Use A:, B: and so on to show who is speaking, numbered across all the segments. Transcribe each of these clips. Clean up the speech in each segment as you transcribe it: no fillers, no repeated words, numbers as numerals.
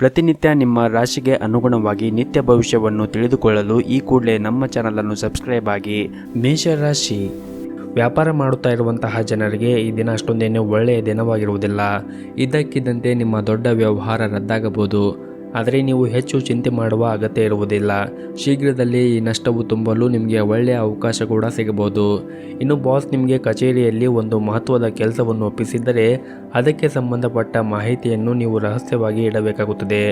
A: ಪ್ರತಿನಿತ್ಯ ನಿಮ್ಮ ರಾಶಿಗೆ ಅನುಗುಣವಾಗಿ ನಿತ್ಯ ಭವಿಷ್ಯವನ್ನು ತಿಳಿದುಕೊಳ್ಳಲು ಈ ಕೂಡಲೇ ನಮ್ಮ ಚಾನಲನ್ನು ಸಬ್ಸ್ಕ್ರೈಬ್ ಆಗಿ. ಮೇಷರಾಶಿ, ವ್ಯಾಪಾರ ಮಾಡುತ್ತಾ ಇರುವಂತಹ ಜನರಿಗೆ ಈ ದಿನ ಅಷ್ಟೊಂದೇನು ಒಳ್ಳೆಯ ದಿನವಾಗಿರುವುದಿಲ್ಲ. ಇದ್ದಕ್ಕಿದ್ದಂತೆ ನಿಮ್ಮ ದೊಡ್ಡ ವ್ಯವಹಾರ ರದ್ದಾಗಬಹುದು. ಆದರೆ ನೀವು ಹೆಚ್ಚು ಚಿಂತೆ ಮಾಡುವ ಅಗತ್ಯ ಇರುವುದಿಲ್ಲ. ಶೀಘ್ರದಲ್ಲೇ ಈ ನಷ್ಟವು ತುಂಬಲು ನಿಮಗೆ ಒಳ್ಳೆಯ ಅವಕಾಶ ಕೂಡ ಸಿಗಬಹುದು. ಇನ್ನು ಬಾಸ್ ನಿಮಗೆ ಕಚೇರಿಯಲ್ಲಿ ಒಂದು ಮಹತ್ವದ ಕೆಲಸವನ್ನು ಒಪ್ಪಿಸಿದ್ದರೆ ಅದಕ್ಕೆ ಸಂಬಂಧಪಟ್ಟ ಮಾಹಿತಿಯನ್ನು ನೀವು ರಹಸ್ಯವಾಗಿ ಇಡಬೇಕಾಗುತ್ತದೆ.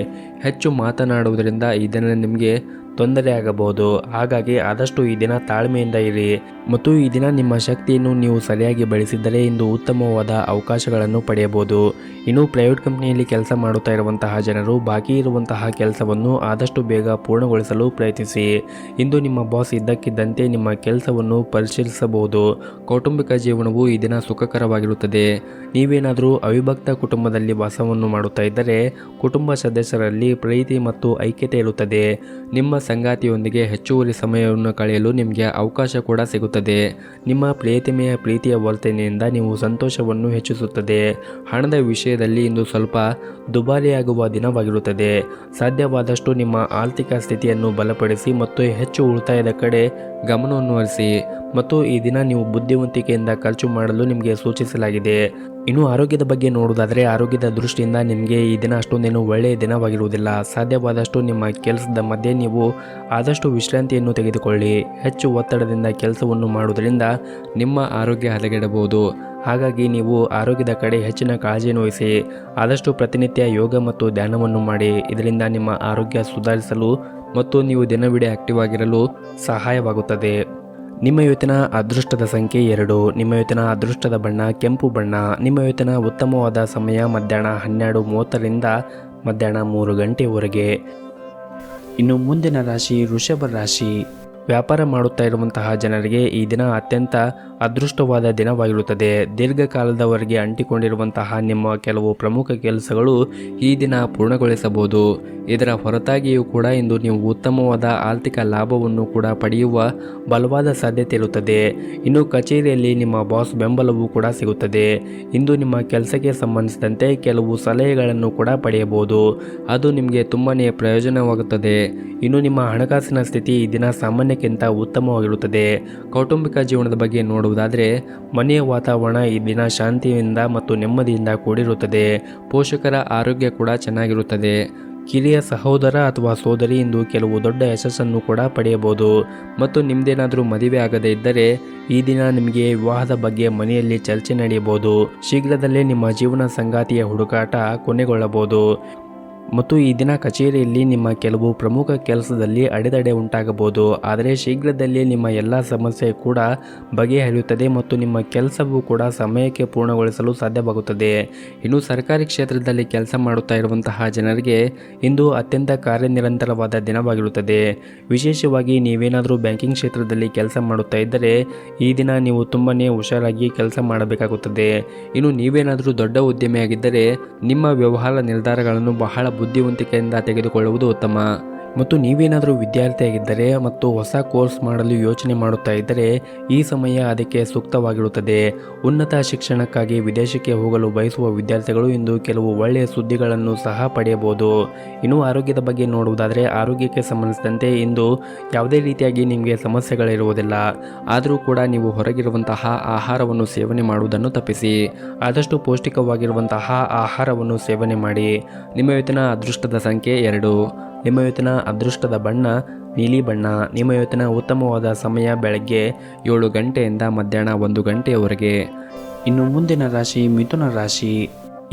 A: ಹೆಚ್ಚು ಮಾತನಾಡುವುದರಿಂದ ಈ ದಿನ ನಿಮಗೆ ತೊಂದರೆಯಾಗಬಹುದು. ಹಾಗಾಗಿ ಆದಷ್ಟು ಈ ದಿನ ತಾಳ್ಮೆಯಿಂದ ಇರಿ ಮತ್ತು ಈ ದಿನ ನಿಮ್ಮ ಶಕ್ತಿಯನ್ನು ನೀವು ಸರಿಯಾಗಿ ಬಳಸಿದ್ದರೆ ಇಂದು ಉತ್ತಮವಾದ ಅವಕಾಶಗಳನ್ನು ಪಡೆಯಬಹುದು. ಇನ್ನು ಪ್ರೈವೇಟ್ ಕಂಪನಿಯಲ್ಲಿ ಕೆಲಸ ಮಾಡುತ್ತಾ ಇರುವಂತಹ ಜನರು ಬಾಕಿ ಇರುವಂತಹ ಕೆಲಸವನ್ನು ಆದಷ್ಟು ಬೇಗ ಪೂರ್ಣಗೊಳಿಸಲು ಪ್ರಯತ್ನಿಸಿ. ಇಂದು ನಿಮ್ಮ ಬಾಸ್ ಇದ್ದಕ್ಕಿದ್ದಂತೆ ನಿಮ್ಮ ಕೆಲಸವನ್ನು ಪರಿಶೀಲಿಸಬಹುದು. ಕೌಟುಂಬಿಕ ಜೀವನವು ಈ ದಿನ ಸುಖಕರವಾಗಿರುತ್ತದೆ. ನೀವೇನಾದರೂ ಅವಿಭಕ್ತ ಕುಟುಂಬದಲ್ಲಿ ವಾಸವನ್ನು ಮಾಡುತ್ತಾ ಇದ್ದರೆ ಕುಟುಂಬ ಸದಸ್ಯರಲ್ಲಿ ಪ್ರೀತಿ ಮತ್ತು ಐಕ್ಯತೆ ಇರುತ್ತದೆ. ನಿಮ್ಮ ಸಂಗಾತಿಯೊಂದಿಗೆ ಹೆಚ್ಚುವರಿ ಸಮಯವನ್ನು ಕಳೆಯಲು ನಿಮಗೆ ಅವಕಾಶ ಕೂಡ ಸಿಗುತ್ತದೆ. ನಿಮ್ಮ ಪ್ರಿಯತಮೆಯ ಪ್ರೀತಿಯ ವರ್ತನೆಯಿಂದ ನೀವು ಸಂತೋಷವನ್ನು ಹೆಚ್ಚಿಸುತ್ತದೆ. ಹಣದ ವಿಷಯದಲ್ಲಿ ಇಂದು ಸ್ವಲ್ಪ ದುಬಾರಿಯಾಗುವ ದಿನವಾಗಿರುತ್ತದೆ. ಸಾಧ್ಯವಾದಷ್ಟು ನಿಮ್ಮ ಆರ್ಥಿಕ ಸ್ಥಿತಿಯನ್ನು ಬಲಪಡಿಸಿ ಮತ್ತು ಹೆಚ್ಚು ಉಳಿತಾಯದ ಕಡೆ ಗಮನವನ್ನು ಹರಿಸಿ ಮತ್ತು ಈ ದಿನ ನೀವು ಬುದ್ಧಿವಂತಿಕೆಯಿಂದ ಖರ್ಚು ಮಾಡಲು ನಿಮಗೆ ಸೂಚಿಸಲಾಗಿದೆ. ಇನ್ನು ಆರೋಗ್ಯದ ಬಗ್ಗೆ ನೋಡುವುದಾದರೆ ಆರೋಗ್ಯದ ದೃಷ್ಟಿಯಿಂದ ನಿಮಗೆ ಈ ದಿನ ಅಷ್ಟೊಂದೇನು ಒಳ್ಳೆಯ ದಿನವಾಗಿರುವುದಿಲ್ಲ. ಸಾಧ್ಯವಾದಷ್ಟು ನಿಮ್ಮ ಕೆಲಸದ ಮಧ್ಯೆ ನೀವು ಆದಷ್ಟು ವಿಶ್ರಾಂತಿಯನ್ನು ತೆಗೆದುಕೊಳ್ಳಿ. ಹೆಚ್ಚು ಒತ್ತಡದಿಂದ ಕೆಲಸವನ್ನು ಮಾಡುವುದರಿಂದ ನಿಮ್ಮ ಆರೋಗ್ಯ ಹದಗೆಡಬಹುದು. ಹಾಗಾಗಿ ನೀವು ಆರೋಗ್ಯದ ಕಡೆ ಹೆಚ್ಚಿನ ಕಾಳಜಿಯನ್ನು ವಹಿಸಿ. ಆದಷ್ಟು ಪ್ರತಿನಿತ್ಯ ಯೋಗ ಮತ್ತು ಧ್ಯಾನವನ್ನು ಮಾಡಿ. ಇದರಿಂದ ನಿಮ್ಮ ಆರೋಗ್ಯ ಸುಧಾರಿಸಲು ಮತ್ತು ನೀವು ದಿನವಿಡೀ ಆಕ್ಟಿವ್ ಆಗಿರಲು ಸಹಾಯವಾಗುತ್ತದೆ. ನಿಮ್ಮ ಇವತ್ತಿನ ಅದೃಷ್ಟದ ಸಂಖ್ಯೆ 2. ನಿಮ್ಮ ಇವತ್ತಿನ ಅದೃಷ್ಟದ ಬಣ್ಣ ಕೆಂಪು ಬಣ್ಣ. ನಿಮ್ಮ ಇವತ್ತಿನ ಉತ್ತಮವಾದ ಸಮಯ ಮಧ್ಯಾಹ್ನ 12:30ರಿಂದ ಮಧ್ಯಾಹ್ನ 3 ಗಂಟೆಯವರೆಗೆ. ಇನ್ನು ಮುಂದಿನ ರಾಶಿ ವೃಷಭ ರಾಶಿ. ವ್ಯಾಪಾರ ಮಾಡುತ್ತಾ ಇರುವಂತಹ ಜನರಿಗೆ ಈ ದಿನ ಅತ್ಯಂತ ಅದೃಷ್ಟವಾದ ದಿನವಾಗಿರುತ್ತದೆ. ದೀರ್ಘಕಾಲದವರೆಗೆ ಅಂಟಿಕೊಂಡಿರುವಂತಹ ನಿಮ್ಮ ಕೆಲವು ಪ್ರಮುಖ ಕೆಲಸಗಳು ಈ ದಿನ ಪೂರ್ಣಗೊಳಿಸಬಹುದು. ಇದರ ಹೊರತಾಗಿಯೂ ಕೂಡ ಇಂದು ನೀವು ಉತ್ತಮವಾದ ಆರ್ಥಿಕ ಲಾಭವನ್ನು ಕೂಡ ಪಡೆಯುವ ಬಲವಾದ ಸಾಧ್ಯತೆ ಇರುತ್ತದೆ. ಇನ್ನು ಕಚೇರಿಯಲ್ಲಿ ನಿಮ್ಮ ಬಾಸ್ ಬೆಂಬಲವೂ ಕೂಡ ಸಿಗುತ್ತದೆ. ಇಂದು ನಿಮ್ಮ ಕೆಲಸಕ್ಕೆ ಸಂಬಂಧಿಸಿದಂತೆ ಕೆಲವು ಸಲಹೆಗಳನ್ನು ಕೂಡ ಪಡೆಯಬಹುದು. ಅದು ನಿಮಗೆ ತುಂಬಾ ಪ್ರಯೋಜನವಾಗುತ್ತದೆ. ಇನ್ನು ನಿಮ್ಮ ಹಣಕಾಸಿನ ಸ್ಥಿತಿ ಈ ದಿನ ಸಾಮಾನ್ಯಕ್ಕಿಂತ ಉತ್ತಮವಾಗಿರುತ್ತದೆ. ಕೌಟುಂಬಿಕ ಜೀವನದ ಬಗ್ಗೆ ನೋಡುವುದಾದರೆ ಮನೆಯ ವಾತಾವರಣ ಈ ದಿನ ಶಾಂತಿಯಿಂದ ಮತ್ತು ನೆಮ್ಮದಿಯಿಂದ ಕೂಡಿರುತ್ತದೆ. ಪೋಷಕರ ಆರೋಗ್ಯ ಕೂಡ ಚೆನ್ನಾಗಿರುತ್ತದೆ. ಕಿರಿಯ ಸಹೋದರ ಅಥವಾ ಸೋದರಿ ಇಂದು ಕೆಲವು ದೊಡ್ಡ ಯಶಸ್ಸನ್ನು ಕೂಡ ಪಡೆಯಬಹುದು. ಮತ್ತು ನಿಮ್ಮದೇನಾದರೂ ಮದುವೆ ಆಗದೇ ಇದ್ದರೆ ಈ ದಿನ ನಿಮಗೆ ವಿವಾಹದ ಬಗ್ಗೆ ಮನೆಯಲ್ಲಿ ಚರ್ಚೆ ನಡೆಯಬಹುದು. ಶೀಘ್ರದಲ್ಲೇ ನಿಮ್ಮ ಜೀವನ ಸಂಗಾತಿಯ ಹುಡುಕಾಟ ಕೊನೆಗೊಳ್ಳಬಹುದು. ಮತ್ತು ಈ ದಿನ ಕಚೇರಿಯಲ್ಲಿ ನಿಮ್ಮ ಕೆಲವು ಪ್ರಮುಖ ಕೆಲಸದಲ್ಲಿ ಅಡೆತಡೆ ಉಂಟಾಗಬಹುದು. ಆದರೆ ಶೀಘ್ರದಲ್ಲೇ ನಿಮ್ಮ ಎಲ್ಲ ಸಮಸ್ಯೆ ಕೂಡ ಬಗೆಹರಿಯುತ್ತದೆ ಮತ್ತು ನಿಮ್ಮ ಕೆಲಸವೂ ಕೂಡ ಸಮಯಕ್ಕೆ ಪೂರ್ಣಗೊಳಿಸಲು ಸಾಧ್ಯವಾಗುತ್ತದೆ. ಇನ್ನು ಸರ್ಕಾರಿ ಕ್ಷೇತ್ರದಲ್ಲಿ ಕೆಲಸ ಮಾಡುತ್ತಾ ಇರುವಂತಹ ಜನರಿಗೆ ಇಂದು ಅತ್ಯಂತ ಕಾರ್ಯನಿರಂತರವಾದ ದಿನವಾಗಿರುತ್ತದೆ. ವಿಶೇಷವಾಗಿ ನೀವೇನಾದರೂ ಬ್ಯಾಂಕಿಂಗ್ ಕ್ಷೇತ್ರದಲ್ಲಿ ಕೆಲಸ ಮಾಡುತ್ತಾ ಇದ್ದರೆ ಈ ದಿನ ನೀವು ತುಂಬಾ ಹುಷಾರಾಗಿ ಕೆಲಸ ಮಾಡಬೇಕಾಗುತ್ತದೆ. ಇನ್ನು ನೀವೇನಾದರೂ ದೊಡ್ಡ ಉದ್ಯಮಿಯಾಗಿದ್ದರೆ ನಿಮ್ಮ ವ್ಯವಹಾರ ನಿರ್ಧಾರಗಳನ್ನು ಬಹಳ ಬುದ್ಧಿವಂತಿಕೆಯಿಂದ ತೆಗೆದುಕೊಳ್ಳುವುದು ಉತ್ತಮ. ಮತ್ತು ನೀವೇನಾದರೂ ವಿದ್ಯಾರ್ಥಿಯಾಗಿದ್ದರೆ ಮತ್ತು ಹೊಸ ಕೋರ್ಸ್ ಮಾಡಲು ಯೋಚನೆ ಮಾಡುತ್ತಾ ಇದ್ದರೆ ಈ ಸಮಯ ಅದಕ್ಕೆ ಸೂಕ್ತವಾಗಿರುತ್ತದೆ. ಉನ್ನತ ಶಿಕ್ಷಣಕ್ಕಾಗಿ ವಿದೇಶಕ್ಕೆ ಹೋಗಲು ಬಯಸುವ ವಿದ್ಯಾರ್ಥಿಗಳು ಇಂದು ಕೆಲವು ಒಳ್ಳೆಯ ಸುದ್ದಿಗಳನ್ನು ಸಹ ಪಡೆಯಬಹುದು. ಇನ್ನು ಆರೋಗ್ಯದ ಬಗ್ಗೆ ನೋಡುವುದಾದರೆ ಆರೋಗ್ಯಕ್ಕೆ ಸಂಬಂಧಿಸಿದಂತೆ ಇಂದು ಯಾವುದೇ ರೀತಿಯಾಗಿ ನಿಮಗೆ ಸಮಸ್ಯೆಗಳಿರುವುದಿಲ್ಲ. ಆದರೂ ಕೂಡ ನೀವು ಹೊರಗಿರುವಂತಹ ಆಹಾರವನ್ನು ಸೇವನೆ ಮಾಡುವುದನ್ನು ತಪ್ಪಿಸಿ. ಆದಷ್ಟು ಪೌಷ್ಟಿಕವಾಗಿರುವಂತಹ ಆಹಾರವನ್ನು ಸೇವನೆ ಮಾಡಿ. ನಿಮ್ಮ ಇವತ್ತಿನ ಅದೃಷ್ಟದ ಸಂಖ್ಯೆ 2. ನಿಮ್ಮ ಇವತ್ತಿನ ಅದೃಷ್ಟದ ಬಣ್ಣ ನೀಲಿ ಬಣ್ಣ. ನಿಮ್ಮ ಇವತ್ತಿನ ಉತ್ತಮವಾದ ಸಮಯ ಬೆಳಗ್ಗೆ 7 ಗಂಟೆಯಿಂದ ಮಧ್ಯಾಹ್ನ 1 ಗಂಟೆಯವರೆಗೆ. ಇನ್ನು ಮುಂದಿನ ರಾಶಿ ಮಿಥುನ ರಾಶಿ.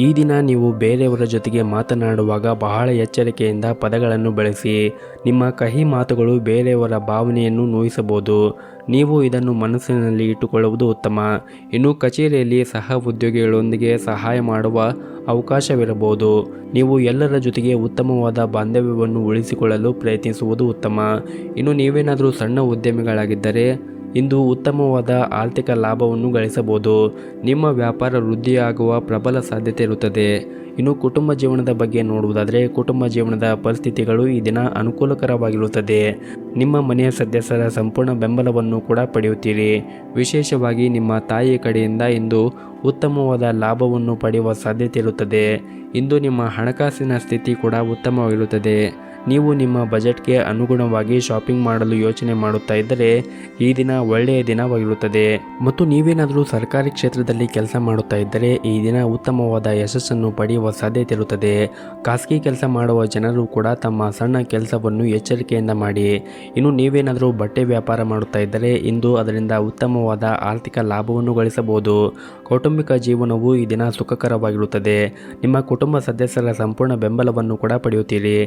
A: ಈ ದಿನ ನೀವು ಬೇರೆಯವರ ಜೊತೆಗೆ ಮಾತನಾಡುವಾಗ ಬಹಳ ಎಚ್ಚರಿಕೆಯಿಂದ ಪದಗಳನ್ನು ಬಳಸಿ. ನಿಮ್ಮ ಕಹಿ ಮಾತುಗಳು ಬೇರೆಯವರ ಭಾವನೆಯನ್ನು ನೋಯಿಸಬಹುದು. ನೀವು ಇದನ್ನು ಮನಸ್ಸಿನಲ್ಲಿ ಇಟ್ಟುಕೊಳ್ಳುವುದು ಉತ್ತಮ. ಇನ್ನು ಕಚೇರಿಯಲ್ಲಿ ಸಹ ಉದ್ಯೋಗಿಗಳೊಂದಿಗೆ ಸಹಾಯ ಮಾಡುವ ಅವಕಾಶವಿರಬಹುದು. ನೀವು ಎಲ್ಲರ ಜೊತೆಗೆ ಉತ್ತಮವಾದ ಬಾಂಧವ್ಯವನ್ನು ಉಳಿಸಿಕೊಳ್ಳಲು ಪ್ರಯತ್ನಿಸುವುದು ಉತ್ತಮ. ಇನ್ನು ನೀವೇನಾದರೂ ಸಣ್ಣ ಉದ್ಯಮಿಗಳಾಗಿದ್ದರೆ ಇಂದು ಉತ್ತಮವಾದ ಆರ್ಥಿಕ ಲಾಭವನ್ನು ಗಳಿಸಬಹುದು. ನಿಮ್ಮ ವ್ಯಾಪಾರ ವೃದ್ಧಿಯಾಗುವ ಪ್ರಬಲ ಸಾಧ್ಯತೆ ಇರುತ್ತದೆ. ಇನ್ನು ಕುಟುಂಬ ಜೀವನದ ಬಗ್ಗೆ ನೋಡುವುದಾದರೆ ಕುಟುಂಬ ಜೀವನದ ಪರಿಸ್ಥಿತಿಗಳು ಈ ದಿನ ಅನುಕೂಲಕರವಾಗಿರುತ್ತದೆ. ನಿಮ್ಮ ಮನೆಯ ಸದಸ್ಯರ ಸಂಪೂರ್ಣ ಬೆಂಬಲವನ್ನು ಕೂಡ ಪಡೆಯುತ್ತೀರಿ. ವಿಶೇಷವಾಗಿ ನಿಮ್ಮ ತಾಯಿಯ ಕಡೆಯಿಂದ ಇಂದು ಉತ್ತಮವಾದ ಲಾಭವನ್ನು ಪಡೆಯುವ ಸಾಧ್ಯತೆ ಇರುತ್ತದೆ. ಇಂದು ನಿಮ್ಮ ಹಣಕಾಸಿನ ಸ್ಥಿತಿ ಕೂಡ ಉತ್ತಮವಾಗಿರುತ್ತದೆ. ನೀವು ನಿಮ್ಮ ಬಜೆಟ್ಗೆ ಅನುಗುಣವಾಗಿ ಶಾಪಿಂಗ್ ಮಾಡಲು ಯೋಚನೆ ಮಾಡುತ್ತಾ ಇದ್ದರೆ ಈ ದಿನ ಒಳ್ಳೆಯ ದಿನವಾಗಿರುತ್ತದೆ. ಮತ್ತು ನೀವೇನಾದರೂ ಸರ್ಕಾರಿ ಕ್ಷೇತ್ರದಲ್ಲಿ ಕೆಲಸ ಮಾಡುತ್ತಾ ಇದ್ದರೆ ಈ ದಿನ ಉತ್ತಮವಾದ ಯಶಸ್ಸನ್ನು ಪಡೆಯುವ ಸಾಧ್ಯತೆ ಇರುತ್ತದೆ. ಖಾಸಗಿ ಕೆಲಸ ಮಾಡುವ ಜನರು ಕೂಡ ತಮ್ಮ ಸಣ್ಣ ಕೆಲಸವನ್ನು ಎಚ್ಚರಿಕೆಯಿಂದ ಮಾಡಿ. ಇನ್ನು ನೀವೇನಾದರೂ ಬಟ್ಟೆ ವ್ಯಾಪಾರ ಮಾಡುತ್ತಾ ಇದ್ದರೆ ಇಂದು ಅದರಿಂದ ಉತ್ತಮವಾದ ಆರ್ಥಿಕ ಲಾಭವನ್ನು ಗಳಿಸಬಹುದು. ಕೌಟುಂಬಿಕ ಜೀವನವು ಈ ದಿನ ಸುಖಕರವಾಗಿರುತ್ತದೆ. ನಿಮ್ಮ ಕುಟುಂಬ ಸದಸ್ಯರ ಸಂಪೂರ್ಣ ಬೆಂಬಲವನ್ನು ಕೂಡ ಪಡೆಯುತ್ತೀರಿ.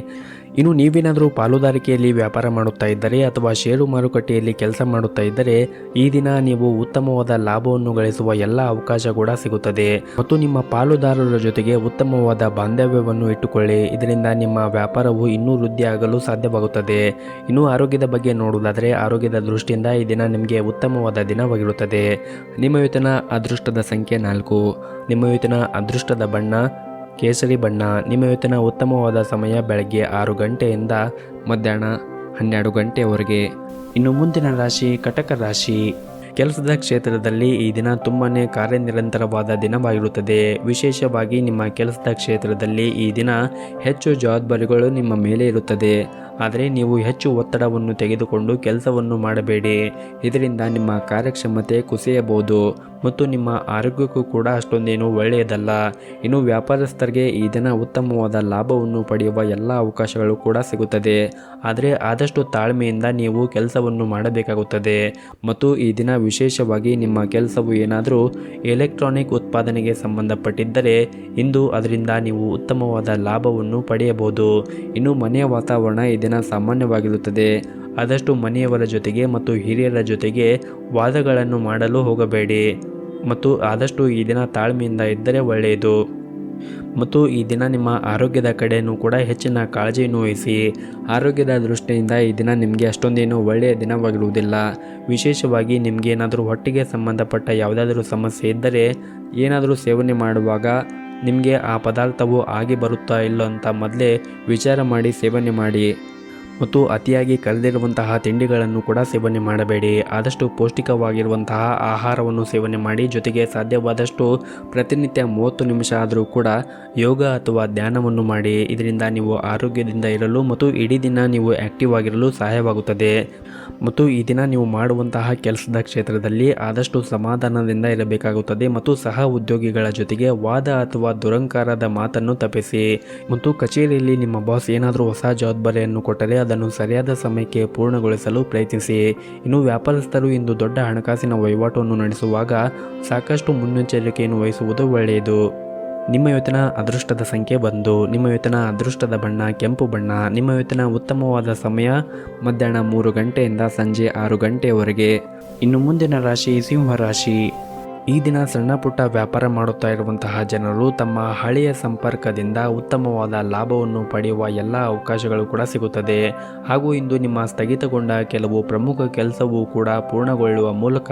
A: ಇನ್ನು ನೀವೇನಾದರೂ ಪಾಲುದಾರಿಕೆಯಲ್ಲಿ ವ್ಯಾಪಾರ ಮಾಡುತ್ತಾ ಇದ್ದರೆ ಅಥವಾ ಷೇರು ಮಾರುಕಟ್ಟೆಯಲ್ಲಿ ಕೆಲಸ ಮಾಡುತ್ತಾ ಇದ್ದರೆ ಈ ದಿನ ನೀವು ಉತ್ತಮವಾದ ಲಾಭವನ್ನು ಗಳಿಸುವ ಎಲ್ಲ ಅವಕಾಶ ಕೂಡ ಸಿಗುತ್ತದೆ. ಮತ್ತು ನಿಮ್ಮ ಪಾಲುದಾರರ ಜೊತೆಗೆ ಉತ್ತಮವಾದ ಬಾಂಧವ್ಯವನ್ನು ಇಟ್ಟುಕೊಳ್ಳಿ. ಇದರಿಂದ ನಿಮ್ಮ ವ್ಯಾಪಾರವು ಇನ್ನೂ ವೃದ್ಧಿಯಾಗಲು ಸಾಧ್ಯವಾಗುತ್ತದೆ. ಇನ್ನು ಆರೋಗ್ಯದ ಬಗ್ಗೆ ನೋಡುವುದಾದರೆ ಆರೋಗ್ಯದ ದೃಷ್ಟಿಯಿಂದ ಈ ದಿನ ನಿಮಗೆ ಉತ್ತಮವಾದ ದಿನವಾಗಿರುತ್ತದೆ. ನಿಮ್ಮ ಇವತ್ತಿನ ಅದೃಷ್ಟದ ಸಂಖ್ಯೆ 4. ನಿಮ್ಮ ಇವತ್ತಿನ ಅದೃಷ್ಟದ ಬಣ್ಣ ಕೇಸರಿ ಬಣ್ಣ. ನಿಮ್ಮ ಇವತ್ತಿನ ಉತ್ತಮವಾದ ಸಮಯ ಬೆಳಗ್ಗೆ 6 ಗಂಟೆಯಿಂದ ಮಧ್ಯಾಹ್ನ 12 ಗಂಟೆಯವರೆಗೆ. ಇನ್ನು ಮುಂದಿನ ರಾಶಿ ಕಟಕ ರಾಶಿ. ಕೆಲಸದ ಕ್ಷೇತ್ರದಲ್ಲಿ ಈ ದಿನ ತುಂಬನೇ ಕಾರ್ಯನಿರಂತರವಾದ ದಿನವಾಗಿರುತ್ತದೆ. ವಿಶೇಷವಾಗಿ ನಿಮ್ಮ ಕೆಲಸದ ಕ್ಷೇತ್ರದಲ್ಲಿ ಈ ದಿನ ಹೆಚ್ಚು ಜವಾಬ್ದಾರಿಗಳು ನಿಮ್ಮ ಮೇಲೆ ಇರುತ್ತದೆ. ಆದರೆ ನೀವು ಹೆಚ್ಚು ಒತ್ತಡವನ್ನು ತೆಗೆದುಕೊಂಡು ಕೆಲಸವನ್ನು ಮಾಡಬೇಡಿ. ಇದರಿಂದ ನಿಮ್ಮ ಕಾರ್ಯಕ್ಷಮತೆ ಕುಸಿಯಬಹುದು ಮತ್ತು ನಿಮ್ಮ ಆರೋಗ್ಯಕ್ಕೂ ಕೂಡ ಅಷ್ಟೊಂದೇನು ಒಳ್ಳೆಯದಲ್ಲ. ಇನ್ನು ವ್ಯಾಪಾರಸ್ಥರಿಗೆ ಈ ದಿನ ಉತ್ತಮವಾದ ಲಾಭವನ್ನು ಪಡೆಯುವ ಎಲ್ಲ ಅವಕಾಶಗಳು ಕೂಡ ಸಿಗುತ್ತದೆ. ಆದರೆ ಆದಷ್ಟು ತಾಳ್ಮೆಯಿಂದ ನೀವು ಕೆಲಸವನ್ನು ಮಾಡಬೇಕಾಗುತ್ತದೆ. ಮತ್ತು ಈ ದಿನ ವಿಶೇಷವಾಗಿ ನಿಮ್ಮ ಕೆಲಸವು ಏನಾದರೂ ಎಲೆಕ್ಟ್ರಾನಿಕ್ ಉತ್ಪಾದನೆಗೆ ಸಂಬಂಧಪಟ್ಟಿದ್ದರೆ ಇಂದು ಅದರಿಂದ ನೀವು ಉತ್ತಮವಾದ ಲಾಭವನ್ನು ಪಡೆಯಬಹುದು. ಇನ್ನು ಮನೆಯ ವಾತಾವರಣ ಈ ದಿನ ಸಾಮಾನ್ಯವಾಗಿರುತ್ತದೆ. ಆದಷ್ಟು ಮನೆಯವರ ಜೊತೆಗೆ ಮತ್ತು ಹಿರಿಯರ ಜೊತೆಗೆ ವಾದಗಳನ್ನು ಮಾಡಲು ಹೋಗಬೇಡಿ. ಮತ್ತು ಆದಷ್ಟು ಈ ದಿನ ತಾಳ್ಮೆಯಿಂದ ಇದ್ದರೆ ಒಳ್ಳೆಯದು. ಮತ್ತು ಈ ದಿನ ನಿಮ್ಮ ಆರೋಗ್ಯದ ಕಡೆಯೂ ಕೂಡ ಹೆಚ್ಚಿನ ಕಾಳಜಿಯನ್ನು ವಹಿಸಿ. ಆರೋಗ್ಯದ ದೃಷ್ಟಿಯಿಂದ ಈ ದಿನ ನಿಮಗೆ ಅಷ್ಟೊಂದೇನು ಒಳ್ಳೆಯ ದಿನವಾಗಿರುವುದಿಲ್ಲ. ವಿಶೇಷವಾಗಿ ನಿಮಗೆ ಏನಾದರೂ ಹೊಟ್ಟೆಗೆ ಸಂಬಂಧಪಟ್ಟ ಯಾವುದಾದ್ರೂ ಸಮಸ್ಯೆ ಇದ್ದರೆ ಏನಾದರೂ ಸೇವನೆ ಮಾಡುವಾಗ ನಿಮಗೆ ಆ ಪದಾರ್ಥವು ಆಗಿ ಬರುತ್ತಾ ಇಲ್ಲೋ ಅಂತ ಮೊದಲೇ ವಿಚಾರ ಮಾಡಿ ಸೇವನೆ ಮಾಡಿ. ಮತ್ತು ಅತಿಯಾಗಿ ಕರೆದಿರುವಂತಹ ತಿಂಡಿಗಳನ್ನು ಕೂಡ ಸೇವನೆ ಮಾಡಬೇಡಿ. ಆದಷ್ಟು ಪೌಷ್ಟಿಕವಾಗಿರುವಂತಹ ಆಹಾರವನ್ನು ಸೇವನೆ ಮಾಡಿ. ಜೊತೆಗೆ ಸಾಧ್ಯವಾದಷ್ಟು ಪ್ರತಿನಿತ್ಯ 30 ನಿಮಿಷ ಆದರೂ ಕೂಡ ಯೋಗ ಅಥವಾ ಧ್ಯಾನವನ್ನು ಮಾಡಿ. ಇದರಿಂದ ನೀವು ಆರೋಗ್ಯದಿಂದ ಇರಲು ಮತ್ತು ಇಡೀ ದಿನ ನೀವು ಆ್ಯಕ್ಟಿವ್ ಆಗಿರಲು ಸಹಾಯವಾಗುತ್ತದೆ. ಮತ್ತು ಈ ದಿನ ನೀವು ಮಾಡುವಂತಹ ಕೆಲಸದ ಕ್ಷೇತ್ರದಲ್ಲಿ ಆದಷ್ಟು ಸಮಾಧಾನದಿಂದ ಇರಬೇಕಾಗುತ್ತದೆ. ಮತ್ತು ಸಹ ಉದ್ಯೋಗಿಗಳ ಜೊತೆಗೆ ವಾದ ಅಥವಾ ದುರಂಕಾರದ ಮಾತನ್ನು ತಪ್ಪಿಸಿ. ಮತ್ತು ಕಚೇರಿಯಲ್ಲಿ ನಿಮ್ಮ ಬಾಸ್ ಏನಾದರೂ ಹೊಸ ಜವಾಬ್ದಾರಿಯನ್ನು ಕೊಟ್ಟರೆ ಅದನ್ನು ಸರಿಯಾದ ಸಮಯಕ್ಕೆ ಪೂರ್ಣಗೊಳಿಸಲು ಪ್ರಯತ್ನಿಸಿ. ಇನ್ನು ವ್ಯಾಪಾರಸ್ಥರು ಇಂದು ದೊಡ್ಡ ಹಣಕಾಸಿನ ವಹಿವಾಟನ್ನು ನಡೆಸುವಾಗ ಸಾಕಷ್ಟು ಮುನ್ನೆಚ್ಚರಿಕೆಯನ್ನು ವಹಿಸುವುದು ಒಳ್ಳೆಯದು. ನಿಮ್ಮ ಇವತ್ತಿನ ಅದೃಷ್ಟದ ಸಂಖ್ಯೆ 1. ನಿಮ್ಮ ಇವತ್ತಿನ ಅದೃಷ್ಟದ ಬಣ್ಣ ಕೆಂಪು ಬಣ್ಣ. ನಿಮ್ಮ ಇವತ್ತಿನ ಉತ್ತಮವಾದ ಸಮಯ ಮಧ್ಯಾಹ್ನ 3 ಗಂಟೆಯಿಂದ ಸಂಜೆ 6 ಗಂಟೆಯವರೆಗೆ. ಇನ್ನು ಮುಂದಿನ ರಾಶಿ ಸಿಂಹ ರಾಶಿ. ಈ ದಿನ ಸಣ್ಣ ಪುಟ್ಟ ವ್ಯಾಪಾರ ಮಾಡುತ್ತಾ ಇರುವಂತಹ ಜನರು ತಮ್ಮ ಹಳೆಯ ಸಂಪರ್ಕದಿಂದ ಉತ್ತಮವಾದ ಲಾಭವನ್ನು ಪಡೆಯುವ ಎಲ್ಲ ಅವಕಾಶಗಳು ಕೂಡ ಸಿಗುತ್ತದೆ. ಹಾಗೂ ಇಂದು ನಿಮ್ಮ ಸ್ಥಗಿತಗೊಂಡ ಕೆಲವು ಪ್ರಮುಖ ಕೆಲಸವೂ ಕೂಡ ಪೂರ್ಣಗೊಳ್ಳುವ ಮೂಲಕ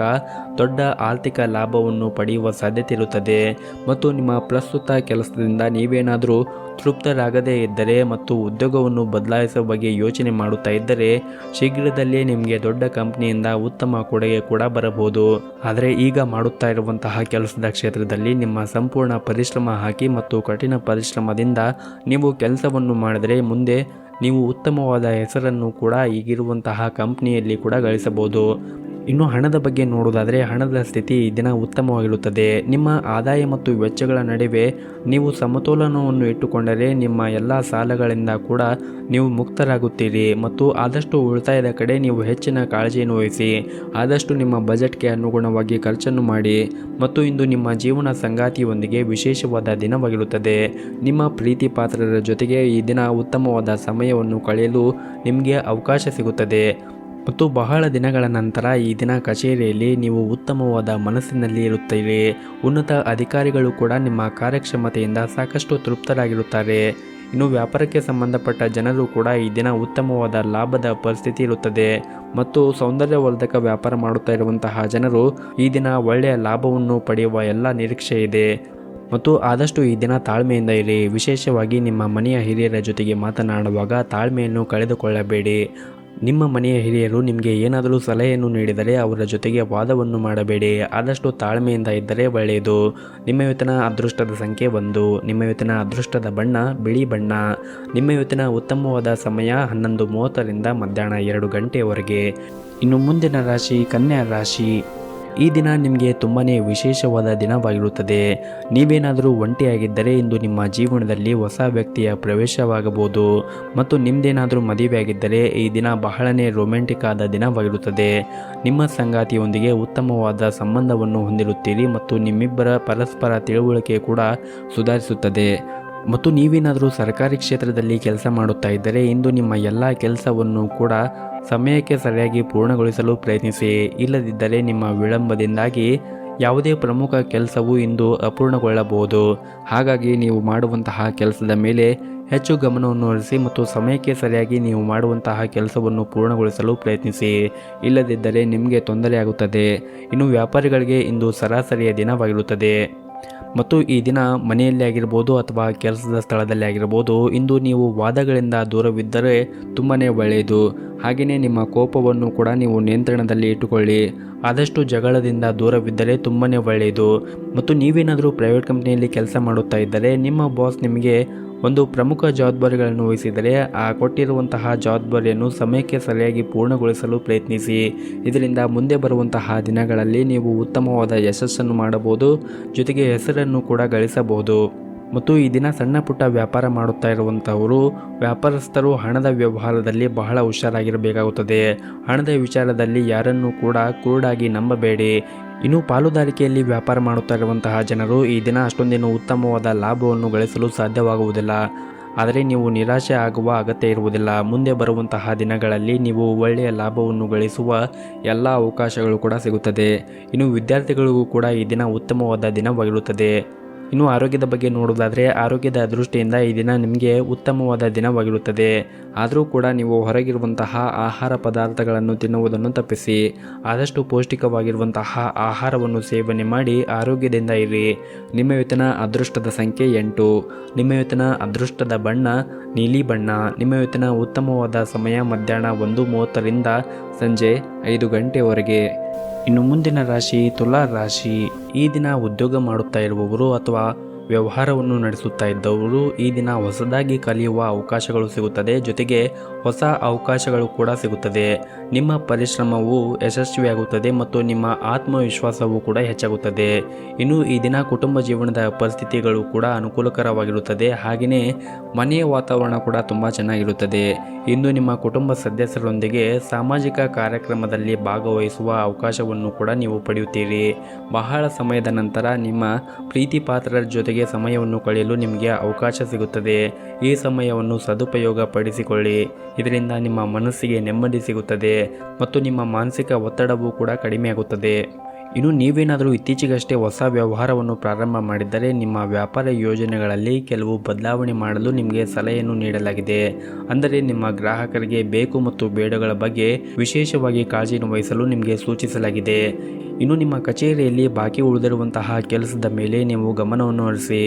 A: ದೊಡ್ಡ ಆರ್ಥಿಕ ಲಾಭವನ್ನು ಪಡೆಯುವ ಸಾಧ್ಯತೆ ಇರುತ್ತದೆ. ಮತ್ತು ನಿಮ್ಮ ಪ್ರಸ್ತುತ ಕೆಲಸದಿಂದ ನೀವೇನಾದರೂ ತೃಪ್ತರಾಗದೇ ಇದ್ದರೆ ಮತ್ತು ಉದ್ಯೋಗವನ್ನು ಬದಲಾಯಿಸುವ ಬಗ್ಗೆ ಯೋಚನೆ ಮಾಡುತ್ತಾ ಇದ್ದರೆ ಶೀಘ್ರದಲ್ಲೇ ನಿಮಗೆ ದೊಡ್ಡ ಕಂಪನಿಯಿಂದ ಉತ್ತಮ ಕೊಡುಗೆ ಕೂಡ ಬರಬಹುದು. ಆದರೆ ಈಗ ಮಾಡುತ್ತಾ ಇರುವಂತಹ ಕೆಲಸದ ಕ್ಷೇತ್ರದಲ್ಲಿ ನಿಮ್ಮ ಸಂಪೂರ್ಣ ಪರಿಶ್ರಮ ಹಾಕಿ ಮತ್ತು ಕಠಿಣ ಪರಿಶ್ರಮದಿಂದ ನೀವು ಕೆಲಸವನ್ನು ಮಾಡಿದರೆ ಮುಂದೆ ನೀವು ಉತ್ತಮವಾದ ಹೆಸರನ್ನು ಕೂಡ ಈಗಿರುವಂತಹ ಕಂಪನಿಯಲ್ಲಿ ಕೂಡ ಗಳಿಸಬಹುದು. ಇನ್ನು ಹಣದ ಬಗ್ಗೆ ನೋಡುವುದಾದರೆ ಹಣದ ಸ್ಥಿತಿ ಈ ದಿನ ಉತ್ತಮವಾಗಿರುತ್ತದೆ. ನಿಮ್ಮ ಆದಾಯ ಮತ್ತು ವೆಚ್ಚಗಳ ನಡುವೆ ನೀವು ಸಮತೋಲನವನ್ನು ಇಟ್ಟುಕೊಂಡರೆ ನಿಮ್ಮ ಎಲ್ಲ ಸಾಲಗಳಿಂದ ಕೂಡ ನೀವು ಮುಕ್ತರಾಗುತ್ತೀರಿ. ಮತ್ತು ಆದಷ್ಟು ಉಳಿತಾಯದ ಕಡೆ ನೀವು ಹೆಚ್ಚಿನ ಕಾಳಜಿಯನ್ನು ವಹಿಸಿ. ಆದಷ್ಟು ನಿಮ್ಮ ಬಜೆಟ್ಗೆ ಅನುಗುಣವಾಗಿ ಖರ್ಚನ್ನು ಮಾಡಿ. ಮತ್ತು ಇಂದು ನಿಮ್ಮ ಜೀವನ ಸಂಗಾತಿಯೊಂದಿಗೆ ವಿಶೇಷವಾದ ದಿನವಾಗಿರುತ್ತದೆ. ನಿಮ್ಮ ಪ್ರೀತಿ ಪಾತ್ರರ ಜೊತೆಗೆ ಈ ದಿನ ಉತ್ತಮವಾದ ಸಮಯವನ್ನು ಕಳೆಯಲು ನಿಮಗೆ ಅವಕಾಶ ಸಿಗುತ್ತದೆ. ಮತ್ತು ಬಹಳ ದಿನಗಳ ನಂತರ ಈ ದಿನ ಕಚೇರಿಯಲ್ಲಿ ನೀವು ಉತ್ತಮವಾದ ಮನಸ್ಸಿನಲ್ಲಿ ಇರುತ್ತೀರಿ. ಉನ್ನತ ಅಧಿಕಾರಿಗಳು ಕೂಡ ನಿಮ್ಮ ಕಾರ್ಯಕ್ಷಮತೆಯಿಂದ ಸಾಕಷ್ಟು ತೃಪ್ತರಾಗಿರುತ್ತಾರೆ. ಇನ್ನು ವ್ಯಾಪಾರಕ್ಕೆ ಸಂಬಂಧಪಟ್ಟ ಜನರು ಕೂಡ ಈ ದಿನ ಉತ್ತಮವಾದ ಲಾಭದ ಪರಿಸ್ಥಿತಿ ಇರುತ್ತದೆ. ಮತ್ತು ಸೌಂದರ್ಯವರ್ಧಕ ವ್ಯಾಪಾರ ಮಾಡುತ್ತಾ ಇರುವಂತಹ ಜನರು ಈ ದಿನ ಒಳ್ಳೆಯ ಲಾಭವನ್ನು ಪಡೆಯುವ ಎಲ್ಲ ನಿರೀಕ್ಷೆ ಇದೆ. ಮತ್ತು ಆದಷ್ಟು ಈ ದಿನ ತಾಳ್ಮೆಯಿಂದ ಇರಿ. ವಿಶೇಷವಾಗಿ ನಿಮ್ಮ ಮನೆಯ ಹಿರಿಯರ ಜೊತೆಗೆ ಮಾತನಾಡುವಾಗ ತಾಳ್ಮೆಯನ್ನು ಕಳೆದುಕೊಳ್ಳಬೇಡಿ. ನಿಮ್ಮ ಮನೆಯ ಹಿರಿಯರು ನಿಮಗೆ ಏನಾದರೂ ಸಲಹೆಯನ್ನು ನೀಡಿದರೆ ಅವರ ಜೊತೆಗೆ ವಾದವನ್ನು ಮಾಡಬೇಡಿ. ಆದಷ್ಟು ತಾಳ್ಮೆಯಿಂದ ಇದ್ದರೆ ಒಳ್ಳೆಯದು. ನಿಮ್ಮ ಇವತ್ತಿನ ಅದೃಷ್ಟದ ಸಂಖ್ಯೆ 1. ನಿಮ್ಮ ಇವತ್ತಿನ ಅದೃಷ್ಟದ ಬಣ್ಣ ಬಿಳಿ ಬಣ್ಣ. ನಿಮ್ಮ ಇವತ್ತಿನ ಉತ್ತಮವಾದ ಸಮಯ 11:30ರಿಂದ ಮಧ್ಯಾಹ್ನ 2 ಗಂಟೆಯವರೆಗೆ. ಇನ್ನು ಮುಂದಿನ ರಾಶಿ ಕನ್ಯಾ ರಾಶಿ. ಈ ದಿನ ನಿಮಗೆ ತುಂಬಾ ವಿಶೇಷವಾದ ದಿನವಾಗಿರುತ್ತದೆ. ನೀವೇನಾದರೂ ಒಂಟಿಯಾಗಿದ್ದರೆ ಇಂದು ನಿಮ್ಮ ಜೀವನದಲ್ಲಿ ಹೊಸ ವ್ಯಕ್ತಿಯ ಪ್ರವೇಶವಾಗಬಹುದು ಮತ್ತು ನಿಮ್ಮದೇನಾದರೂ ಮದುವೆಯಾಗಿದ್ದರೆ ಈ ದಿನ ಬಹಳನೇ ರೊಮ್ಯಾಂಟಿಕ್ ಆದ ದಿನವಾಗಿರುತ್ತದೆ. ನಿಮ್ಮ ಸಂಗಾತಿಯೊಂದಿಗೆ ಉತ್ತಮವಾದ ಸಂಬಂಧವನ್ನು ಹೊಂದಿರುತ್ತೀರಿ ಮತ್ತು ನಿಮ್ಮಿಬ್ಬರ ಪರಸ್ಪರ ತಿಳುವಳಿಕೆ ಕೂಡ ಸುಧಾರಿಸುತ್ತದೆ. ಮತ್ತು ನೀವೇನಾದರೂ ಸರ್ಕಾರಿ ಕ್ಷೇತ್ರದಲ್ಲಿ ಕೆಲಸ ಮಾಡುತ್ತಾ ಇದ್ದರೆ ಇಂದು ನಿಮ್ಮ ಎಲ್ಲ ಕೆಲಸವನ್ನು ಕೂಡ ಸಮಯಕ್ಕೆ ಸರಿಯಾಗಿ ಪೂರ್ಣಗೊಳಿಸಲು ಪ್ರಯತ್ನಿಸಿ. ಇಲ್ಲದಿದ್ದರೆ ನಿಮ್ಮ ವಿಳಂಬದಿಂದಾಗಿ ಯಾವುದೇ ಪ್ರಮುಖ ಕೆಲಸವು ಇಂದು ಅಪೂರ್ಣಗೊಳ್ಳಬಹುದು. ಹಾಗಾಗಿ ನೀವು ಮಾಡುವಂತಹ ಕೆಲಸದ ಮೇಲೆ ಹೆಚ್ಚು ಗಮನವನ್ನು ಹರಿಸಿ ಮತ್ತು ಸಮಯಕ್ಕೆ ಸರಿಯಾಗಿ ನೀವು ಮಾಡುವಂತಹ ಕೆಲಸವನ್ನು ಪೂರ್ಣಗೊಳಿಸಲು ಪ್ರಯತ್ನಿಸಿ. ಇಲ್ಲದಿದ್ದರೆ ನಿಮಗೆ ತೊಂದರೆಯಾಗುತ್ತದೆ. ಇನ್ನು ವ್ಯಾಪಾರಿಗಳಿಗೆ ಇಂದು ಸರಾಸರಿಯ ದಿನವಾಗಿರುತ್ತದೆ ಮತ್ತು ಈ ದಿನ ಮನೆಯಲ್ಲಿ ಆಗಿರ್ಬೋದು ಅಥವಾ ಕೆಲಸದ ಸ್ಥಳದಲ್ಲಿ ಆಗಿರ್ಬೋದು ಇಂದು ನೀವು ವಾದಗಳಿಂದ ದೂರವಿದ್ದರೆ ತುಂಬಾ ಒಳ್ಳೆಯದು. ಹಾಗೆಯೇ ನಿಮ್ಮ ಕೋಪವನ್ನು ಕೂಡ ನೀವು ನಿಯಂತ್ರಣದಲ್ಲಿ ಇಟ್ಟುಕೊಳ್ಳಿ. ಆದಷ್ಟು ಜಗಳದಿಂದ ದೂರವಿದ್ದರೆ ತುಂಬಾ ಒಳ್ಳೆಯದು. ಮತ್ತು ನೀವೇನಾದರೂ ಪ್ರೈವೇಟ್ ಕಂಪ್ನಿಯಲ್ಲಿ ಕೆಲಸ ಮಾಡುತ್ತಾ ಇದ್ದರೆ ನಿಮ್ಮ ಬಾಸ್ ನಿಮಗೆ ಒಂದು ಪ್ರಮುಖ ಜವಾಬ್ದಾರಿಗಳನ್ನು ವಹಿಸಿದರೆ ಆ ಕೊಟ್ಟಿರುವಂತಹ ಜವಾಬ್ದಾರಿಯನ್ನು ಸಮಯಕ್ಕೆ ಸರಿಯಾಗಿ ಪೂರ್ಣಗೊಳಿಸಲು ಪ್ರಯತ್ನಿಸಿ. ಇದರಿಂದ ಮುಂದೆ ಬರುವಂತಹ ದಿನಗಳಲ್ಲಿ ನೀವು ಉತ್ತಮವಾದ ಯಶಸ್ಸನ್ನು ಮಾಡಬಹುದು, ಜೊತೆಗೆ ಹೆಸರನ್ನು ಕೂಡ ಗಳಿಸಬಹುದು. ಮತ್ತು ಈ ದಿನ ಸಣ್ಣ ಪುಟ್ಟ ವ್ಯಾಪಾರ ಮಾಡುತ್ತಾ ಇರುವಂಥವರು ವ್ಯಾಪಾರಸ್ಥರು ಹಣದ ವ್ಯವಹಾರದಲ್ಲಿ ಬಹಳ ಹುಷಾರಾಗಿರಬೇಕಾಗುತ್ತದೆ. ಹಣದ ವಿಚಾರದಲ್ಲಿ ಯಾರನ್ನೂ ಕೂಡ ಕುರುಡಾಗಿ ನಂಬಬೇಡಿ. ಇನ್ನು ಪಾಲುದಾರಿಕೆಯಲ್ಲಿ ವ್ಯಾಪಾರ ಮಾಡುತ್ತಾ ಇರುವಂತಹ ಜನರು ಈ ದಿನ ಅಷ್ಟೊಂದೇನು ಉತ್ತಮವಾದ ಲಾಭವನ್ನು ಗಳಿಸಲು ಸಾಧ್ಯವಾಗುವುದಿಲ್ಲ. ಆದರೆ ನೀವು ನಿರಾಶೆ ಆಗುವ ಅಗತ್ಯ ಇರುವುದಿಲ್ಲ. ಮುಂದೆ ಬರುವಂತಹ ದಿನಗಳಲ್ಲಿ ನೀವು ಒಳ್ಳೆಯ ಲಾಭವನ್ನು ಗಳಿಸುವ ಎಲ್ಲ ಅವಕಾಶಗಳು ಕೂಡ ಸಿಗುತ್ತದೆ. ಇನ್ನು ವಿದ್ಯಾರ್ಥಿಗಳಿಗೂ ಕೂಡ ಈ ದಿನ ಉತ್ತಮವಾದ ದಿನವಾಗಿರುತ್ತದೆ. ಇನ್ನು ಆರೋಗ್ಯದ ಬಗ್ಗೆ ನೋಡೋದಾದರೆ ಆರೋಗ್ಯದ ದೃಷ್ಟಿಯಿಂದ ಈ ದಿನ ನಿಮಗೆ ಉತ್ತಮವಾದ ದಿನವಾಗಿರುತ್ತದೆ. ಆದರೂ ಕೂಡ ನೀವು ಹೊರಗಿರುವಂತಹ ಆಹಾರ ಪದಾರ್ಥಗಳನ್ನು ತಿನ್ನುವುದನ್ನು ತಪ್ಪಿಸಿ. ಆದಷ್ಟು ಪೌಷ್ಟಿಕವಾಗಿರುವಂತಹ ಆಹಾರವನ್ನು ಸೇವನೆ ಮಾಡಿ ಆರೋಗ್ಯದಿಂದ ಇರಿ. ನಿಮ್ಮ ಇವತ್ತಿನ ಅದೃಷ್ಟದ ಸಂಖ್ಯೆ 8. ನಿಮ್ಮ ಇವತ್ತಿನ ಅದೃಷ್ಟದ ಬಣ್ಣ ನೀಲಿ ಬಣ್ಣ. ನಿಮ್ಮ ಇವತ್ತಿನ ಉತ್ತಮವಾದ ಸಮಯ ಮಧ್ಯಾಹ್ನ 1:30ರಿಂದ ಸಂಜೆ 5 ಗಂಟೆವರೆಗೆ. ಇನ್ನು ಮುಂದಿನ ರಾಶಿ ತುಲಾ ರಾಶಿ. ಈ ದಿನ ಉದ್ಯೋಗ ಮಾಡುತ್ತಾ ಇರುವವರು ಅಥವಾ ವ್ಯವಹಾರವನ್ನು ನಡೆಸುತ್ತಾ ಇದ್ದವರು ಈ ದಿನ ಹೊಸದಾಗಿ ಕಲಿಯುವ ಅವಕಾಶಗಳು ಸಿಗುತ್ತದೆ. ಜೊತೆಗೆ ಹೊಸ ಅವಕಾಶಗಳು ಕೂಡ ಸಿಗುತ್ತದೆ. ನಿಮ್ಮ ಪರಿಶ್ರಮವು ಯಶಸ್ವಿಯಾಗುತ್ತದೆ ಮತ್ತು ನಿಮ್ಮ ಆತ್ಮವಿಶ್ವಾಸವೂ ಕೂಡ ಹೆಚ್ಚಾಗುತ್ತದೆ. ಇನ್ನು ಈ ದಿನ ಕುಟುಂಬ ಜೀವನದ ಪರಿಸ್ಥಿತಿಗಳು ಕೂಡ ಅನುಕೂಲಕರವಾಗಿರುತ್ತದೆ. ಹಾಗೆಯೇ ಮನೆಯ ವಾತಾವರಣ ಕೂಡ ತುಂಬ ಚೆನ್ನಾಗಿರುತ್ತದೆ. ಇಂದು ನಿಮ್ಮ ಕುಟುಂಬ ಸದಸ್ಯರೊಂದಿಗೆ ಸಾಮಾಜಿಕ ಕಾರ್ಯಕ್ರಮದಲ್ಲಿ ಭಾಗವಹಿಸುವ ಅವಕಾಶವನ್ನು ಕೂಡ ನೀವು ಪಡೆಯುತ್ತೀರಿ. ಬಹಳ ಸಮಯದ ನಂತರ ನಿಮ್ಮ ಪ್ರೀತಿ ಪಾತ್ರರ ಜೊತೆಗೆ ಸಮಯವನ್ನು ಕಳೆಯಲು ನಿಮಗೆ ಅವಕಾಶ ಸಿಗುತ್ತದೆ. ಈ ಸಮಯವನ್ನು ಸದುಪಯೋಗ ಪಡಿಸಿಕೊಳ್ಳಿ. ಇದರಿಂದ ನಿಮ್ಮ ಮನಸ್ಸಿಗೆ ನೆಮ್ಮದಿ ಸಿಗುತ್ತದೆ ಮತ್ತು ನಿಮ್ಮ ಮಾನಸಿಕ ಒತ್ತಡವೂ ಕೂಡ ಕಡಿಮೆಯಾಗುತ್ತದೆ. ಇನ್ನು ನೀವೇನಾದರೂ ಇತ್ತೀಚೆಗಷ್ಟೇ ಹೊಸ ವ್ಯವಹಾರವನ್ನು ಪ್ರಾರಂಭ ಮಾಡಿದ್ದರೆ ನಿಮ್ಮ ವ್ಯಾಪಾರ ಯೋಜನೆಗಳಲ್ಲಿ ಕೆಲವು ಬದಲಾವಣೆ ಮಾಡಲು ನಿಮಗೆ ಸಲಹೆಯನ್ನು ನೀಡಲಾಗಿದೆ. ಅಂದರೆ ನಿಮ್ಮ ಗ್ರಾಹಕರಿಗೆ ಬೇಕು ಮತ್ತು ಬೇಡಗಳ ಬಗ್ಗೆ ವಿಶೇಷವಾಗಿ ಕಾಳಜಿಯನ್ನು ವಹಿಸಲು ನಿಮಗೆ ಸೂಚಿಸಲಾಗಿದೆ. ಇನ್ನು ನಿಮ್ಮ ಕಚೇರಿಯಲ್ಲಿ ಬಾಕಿ ಉಳಿದಿರುವಂತಹ ಕೆಲಸದ ಮೇಲೆ ನೀವು ಗಮನವನ್ನು ಹರಿಸಿ.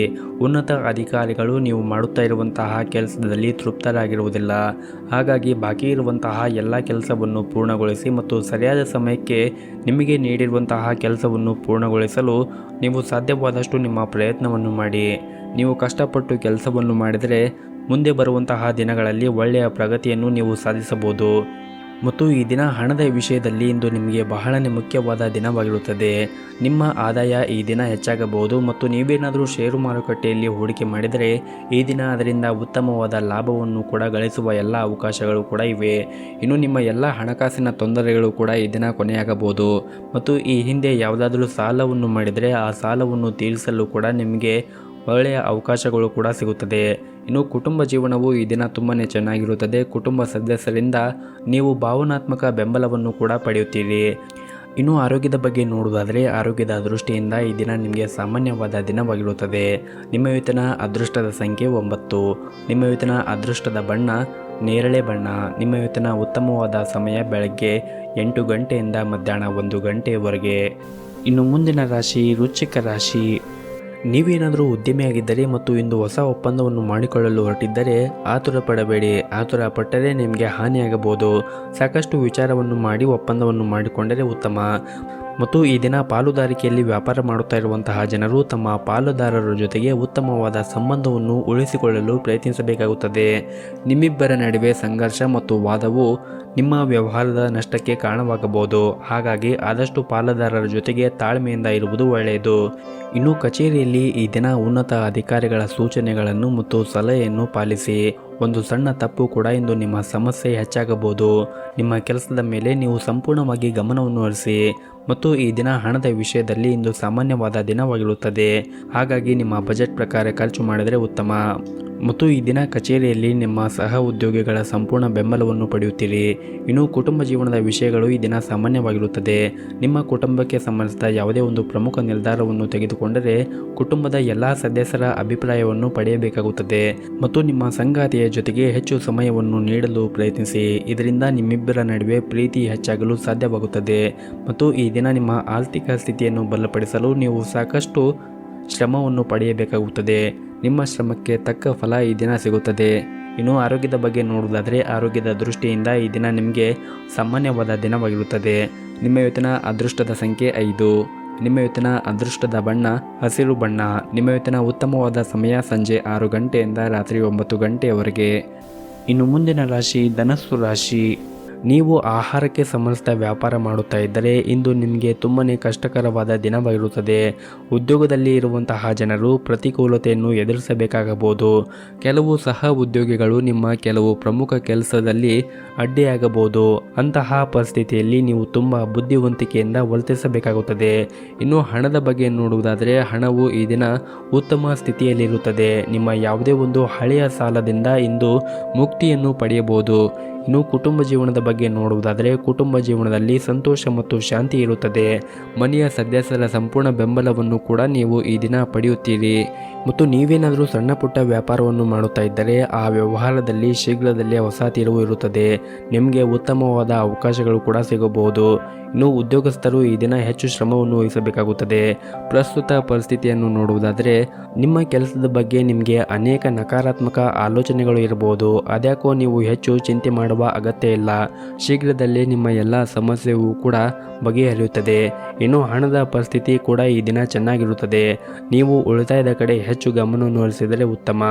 A: ಉನ್ನತ ಅಧಿಕಾರಿಗಳು ನೀವು ಮಾಡುತ್ತಾ ಇರುವಂತಹ ಕೆಲಸದಲ್ಲಿ ತೃಪ್ತರಾಗಿರುವುದಿಲ್ಲ. ಹಾಗಾಗಿ ಬಾಕಿ ಇರುವಂತಹ ಎಲ್ಲ ಕೆಲಸವನ್ನು ಪೂರ್ಣಗೊಳಿಸಿ ಮತ್ತು ಸರಿಯಾದ ಸಮಯಕ್ಕೆ ನಿಮಗೆ ನೀಡಿರುವಂತಹ ಕೆಲಸವನ್ನು ಪೂರ್ಣಗೊಳಿಸಲು ನೀವು ಸಾಧ್ಯವಾದಷ್ಟು ನಿಮ್ಮ ಪ್ರಯತ್ನವನ್ನು ಮಾಡಿ. ನೀವು ಕಷ್ಟಪಟ್ಟು ಕೆಲಸವನ್ನು ಮಾಡಿದರೆ ಮುಂದೆ ಬರುವಂತಹ ದಿನಗಳಲ್ಲಿ ಒಳ್ಳೆಯ ಪ್ರಗತಿಯನ್ನು ನೀವು ಸಾಧಿಸಬಹುದು. ಮತ್ತು ಈ ದಿನ ಹಣದ ವಿಷಯದಲ್ಲಿ ಇಂದು ನಿಮಗೆ ಬಹಳನೇ ಮುಖ್ಯವಾದ ದಿನವಾಗಿರುತ್ತದೆ. ನಿಮ್ಮ ಆದಾಯ ಈ ದಿನ ಹೆಚ್ಚಾಗಬಹುದು ಮತ್ತು ನೀವೇನಾದರೂ ಷೇರು ಮಾರುಕಟ್ಟೆಯಲ್ಲಿ ಹೂಡಿಕೆ ಮಾಡಿದರೆ ಈ ದಿನ ಅದರಿಂದ ಉತ್ತಮವಾದ ಲಾಭವನ್ನು ಕೂಡ ಗಳಿಸುವ ಎಲ್ಲ ಅವಕಾಶಗಳು ಕೂಡ ಇವೆ. ಇನ್ನು ನಿಮ್ಮ ಎಲ್ಲ ಹಣಕಾಸಿನ ತೊಂದರೆಗಳು ಕೂಡ ಈ ದಿನ ಕೊನೆಯಾಗಬಹುದು ಮತ್ತು ಈ ಹಿಂದೆ ಯಾವುದಾದರೂ ಸಾಲವನ್ನು ಮಾಡಿದರೆ ಆ ಸಾಲವನ್ನು ತೀರಿಸಲು ಕೂಡ ನಿಮಗೆ ಒಳ್ಳೆಯ ಅವಕಾಶಗಳು ಕೂಡ ಸಿಗುತ್ತದೆ. ಇನ್ನು ಕುಟುಂಬ ಜೀವನವು ಈ ದಿನ ತುಂಬಾ ಚೆನ್ನಾಗಿರುತ್ತದೆ. ಕುಟುಂಬ ಸದಸ್ಯರಿಂದ ನೀವು ಭಾವನಾತ್ಮಕ ಬೆಂಬಲವನ್ನು ಕೂಡ ಪಡೆಯುತ್ತೀರಿ. ಇನ್ನು ಆರೋಗ್ಯದ ಬಗ್ಗೆ ನೋಡುವುದಾದರೆ ಆರೋಗ್ಯದ ದೃಷ್ಟಿಯಿಂದ ಈ ದಿನ ನಿಮಗೆ ಸಾಮಾನ್ಯವಾದ ದಿನವಾಗಿರುತ್ತದೆ. ನಿಮ್ಮ ಇವತ್ತಿನ ಅದೃಷ್ಟದ ಸಂಖ್ಯೆ 9. ನಿಮ್ಮ ಇವತ್ತಿನ ಅದೃಷ್ಟದ ಬಣ್ಣ ನೇರಳೆ ಬಣ್ಣ. ನಿಮ್ಮ ಇವತ್ತಿನ ಉತ್ತಮವಾದ ಸಮಯ ಬೆಳಗ್ಗೆ 8 ಗಂಟೆಯಿಂದ ಮಧ್ಯಾಹ್ನ 1 ಗಂಟೆಯವರೆಗೆ. ಇನ್ನು ಮುಂದಿನ ರಾಶಿ ವೃಶ್ಚಿಕ ರಾಶಿ. ನೀವೇನಾದರೂ ಉದ್ಯಮಿಯಾಗಿದ್ದರೆ ಮತ್ತು ಇಂದು ಹೊಸ ಒಪ್ಪಂದವನ್ನು ಮಾಡಿಕೊಳ್ಳಲು ಹೊರಟಿದ್ದರೆ ಆತುರ ಪಡಬೇಡಿ. ಆತುರ ಪಟ್ಟರೆ ನಿಮಗೆ ಹಾನಿಯಾಗಬಹುದು. ಸಾಕಷ್ಟು ವಿಚಾರವನ್ನು ಮಾಡಿ ಒಪ್ಪಂದವನ್ನು ಮಾಡಿಕೊಂಡರೆ ಉತ್ತಮ. ಮತ್ತು ಈ ದಿನ ಪಾಲುದಾರಿಕೆಯಲ್ಲಿ ವ್ಯಾಪಾರ ಮಾಡುತ್ತಾ ಇರುವಂತಹ ಜನರು ತಮ್ಮ ಪಾಲುದಾರರ ಜೊತೆಗೆ ಉತ್ತಮವಾದ ಸಂಬಂಧವನ್ನು ಉಳಿಸಿಕೊಳ್ಳಲು ಪ್ರಯತ್ನಿಸಬೇಕಾಗುತ್ತದೆ. ನಿಮ್ಮಿಬ್ಬರ ನಡುವೆ ಸಂಘರ್ಷ ಮತ್ತು ವಾದವು ನಿಮ್ಮ ವ್ಯವಹಾರದ ನಷ್ಟಕ್ಕೆ ಕಾರಣವಾಗಬಹುದು. ಹಾಗಾಗಿ ಆದಷ್ಟು ಪಾಲುದಾರರ ಜೊತೆಗೆ ತಾಳ್ಮೆಯಿಂದ ಇರುವುದು ಒಳ್ಳೆಯದು. ಇನ್ನು ಕಚೇರಿಯಲ್ಲಿ ಈ ದಿನ ಉನ್ನತ ಅಧಿಕಾರಿಗಳ ಸೂಚನೆಗಳನ್ನು ಮತ್ತು ಸಲಹೆಯನ್ನು ಪಾಲಿಸಿ. ಒಂದು ಸಣ್ಣ ತಪ್ಪು ಕೂಡ ಇಂದು ನಿಮ್ಮ ಸಮಸ್ಯೆ ಹೆಚ್ಚಾಗಬಹುದು. ನಿಮ್ಮ ಕೆಲಸದ ಮೇಲೆ ನೀವು ಸಂಪೂರ್ಣವಾಗಿ ಗಮನವನ್ನು ಹರಿಸಿ. ಮತ್ತು ಈ ದಿನ ಹಣದ ವಿಷಯದಲ್ಲಿ ಇಂದು ಸಾಮಾನ್ಯವಾದ ದಿನವಾಗಿರುತ್ತದೆ. ಹಾಗಾಗಿ ನಿಮ್ಮ ಬಜೆಟ್ ಪ್ರಕಾರ ಖರ್ಚು ಮಾಡಿದರೆ ಉತ್ತಮ. ಮತ್ತು ಈ ದಿನ ಕಚೇರಿಯಲ್ಲಿ ನಿಮ್ಮ ಸಹ ಉದ್ಯೋಗಿಗಳ ಸಂಪೂರ್ಣ ಬೆಂಬಲವನ್ನು ಪಡೆಯುತ್ತೀರಿ. ಇನ್ನು ಕುಟುಂಬ ಜೀವನದ ವಿಷಯಗಳು ಈ ದಿನ ಸಾಮಾನ್ಯವಾಗಿರುತ್ತದೆ. ನಿಮ್ಮ ಕುಟುಂಬಕ್ಕೆ ಸಂಬಂಧಿಸಿದ ಯಾವುದೇ ಒಂದು ಪ್ರಮುಖ ನಿರ್ಧಾರವನ್ನು ತೆಗೆದುಕೊಂಡರೆ ಕುಟುಂಬದ ಎಲ್ಲ ಸದಸ್ಯರ ಅಭಿಪ್ರಾಯವನ್ನು ಪಡೆಯಬೇಕಾಗುತ್ತದೆ. ಮತ್ತು ನಿಮ್ಮ ಸಂಗಾತಿಯ ಜೊತೆಗೆ ಹೆಚ್ಚು ಸಮಯವನ್ನು ನೀಡಲು ಪ್ರಯತ್ನಿಸಿ. ಇದರಿಂದ ನಿಮ್ಮಿಬ್ಬರ ನಡುವೆ ಪ್ರೀತಿ ಹೆಚ್ಚಾಗಲು ಸಾಧ್ಯವಾಗುತ್ತದೆ. ಮತ್ತು ಈ ದಿನ ನಿಮ್ಮ ಆರ್ಥಿಕ ಸ್ಥಿತಿಯನ್ನು ಬಲಪಡಿಸಲು ನೀವು ಸಾಕಷ್ಟು ಶ್ರಮವನ್ನು ಪಡೆಯಬೇಕಾಗುತ್ತದೆ. ನಿಮ್ಮ ಶ್ರಮಕ್ಕೆ ತಕ್ಕ ಫಲ ಈ ದಿನ ಸಿಗುತ್ತದೆ. ಇನ್ನು ಆರೋಗ್ಯದ ಬಗ್ಗೆ ನೋಡುವುದಾದರೆ ಆರೋಗ್ಯದ ದೃಷ್ಟಿಯಿಂದ ಈ ದಿನ ನಿಮಗೆ ಸಾಮಾನ್ಯವಾದ ದಿನವಾಗಿರುತ್ತದೆ. ನಿಮ್ಮ ಇವತ್ತಿನ ಅದೃಷ್ಟದ ಸಂಖ್ಯೆ 5. ನಿಮ್ಮ ಇವತ್ತಿನ ಅದೃಷ್ಟದ ಬಣ್ಣ ಹಸಿರು ಬಣ್ಣ. ನಿಮ್ಮ ಇವತ್ತಿನ ಉತ್ತಮವಾದ ಸಮಯ ಸಂಜೆ 6 ಗಂಟೆಯಿಂದ ರಾತ್ರಿ 9 ಗಂಟೆಯವರೆಗೆ. ಇನ್ನು ಮುಂದಿನ ರಾಶಿ ಧನಸ್ಸು ರಾಶಿ. ನೀವು ಆಹಾರಕ್ಕೆ ಸಂಬಂಧಿಸಿದ ವ್ಯಾಪಾರ ಮಾಡುತ್ತಾ ಇದ್ದರೆ ಇಂದು ನಿಮಗೆ ತುಂಬಾ ಕಷ್ಟಕರವಾದ ದಿನವಾಗಿರುತ್ತದೆ. ಉದ್ಯೋಗದಲ್ಲಿ ಇರುವಂತಹ ಜನರು ಪ್ರತಿಕೂಲತೆಯನ್ನು ಎದುರಿಸಬೇಕಾಗಬಹುದು. ಕೆಲವು ಸಹ ಉದ್ಯೋಗಿಗಳು ನಿಮ್ಮ ಕೆಲವು ಪ್ರಮುಖ ಕೆಲಸದಲ್ಲಿ ಅಡ್ಡಿಯಾಗಬಹುದು. ಅಂತಹ ಪರಿಸ್ಥಿತಿಯಲ್ಲಿ ನೀವು ತುಂಬ ಬುದ್ಧಿವಂತಿಕೆಯಿಂದ ವರ್ತಿಸಬೇಕಾಗುತ್ತದೆ. ಇನ್ನು ಹಣದ ಬಗ್ಗೆ ನೋಡುವುದಾದರೆ ಹಣವು ಈ ದಿನ ಉತ್ತಮ ಸ್ಥಿತಿಯಲ್ಲಿರುತ್ತದೆ. ನಿಮ್ಮ ಯಾವುದೇ ಒಂದು ಹಳೆಯ ಸಾಲದಿಂದ ಇಂದು ಮುಕ್ತಿಯನ್ನು ಪಡೆಯಬಹುದು. ಇನ್ನು ಕುಟುಂಬ ಜೀವನದ ಬಗ್ಗೆ ನೋಡುವುದಾದರೆ ಕುಟುಂಬ ಜೀವನದಲ್ಲಿ ಸಂತೋಷ ಮತ್ತು ಶಾಂತಿ ಇರುತ್ತದೆ. ಮನೆಯ ಸದಸ್ಯರ ಸಂಪೂರ್ಣ ಬೆಂಬಲವನ್ನು ಕೂಡ ನೀವು ಈ ದಿನ ಪಡೆಯುತ್ತೀರಿ. ಮತ್ತು ನೀವೇನಾದರೂ ಸಣ್ಣ ಪುಟ್ಟ ವ್ಯಾಪಾರವನ್ನು ಮಾಡುತ್ತಾ ಇದ್ದರೆ ಆ ವ್ಯವಹಾರದಲ್ಲಿ ಶೀಘ್ರದಲ್ಲೇ ಹೊಸ ತಿರುವು ಇರುತ್ತದೆ. ನಿಮಗೆ ಉತ್ತಮವಾದ ಅವಕಾಶಗಳು ಕೂಡ ಸಿಗಬಹುದು. ಇನ್ನು ಉದ್ಯೋಗಸ್ಥರು ಈ ದಿನ ಹೆಚ್ಚು ಶ್ರಮವನ್ನು ವಹಿಸಬೇಕಾಗುತ್ತದೆ. ಪ್ರಸ್ತುತ ಪರಿಸ್ಥಿತಿಯನ್ನು ನೋಡುವುದಾದರೆ ನಿಮ್ಮ ಕೆಲಸದ ಬಗ್ಗೆ ನಿಮಗೆ ಅನೇಕ ನಕಾರಾತ್ಮಕ ಆಲೋಚನೆಗಳು ಇರಬಹುದು. ಅದ್ಯಾಕೋ ನೀವು ಹೆಚ್ಚು ಚಿಂತೆ ಮಾಡುವ ಅಗತ್ಯ ಇಲ್ಲ. ಶೀಘ್ರದಲ್ಲೇ ನಿಮ್ಮ ಎಲ್ಲ ಸಮಸ್ಯೆಯೂ ಕೂಡ ಬಗೆಹರಿಯುತ್ತದೆ. ಇನ್ನು ಹಣದ ಪರಿಸ್ಥಿತಿ ಕೂಡ ಈ ದಿನ ಚೆನ್ನಾಗಿರುತ್ತದೆ. ನೀವು ಉಳಿತಾಯದ ಕಡೆ ಹೆಚ್ಚು ಗಮನವನ್ನು ಹರಿಸಿದರೆ ಉತ್ತಮ.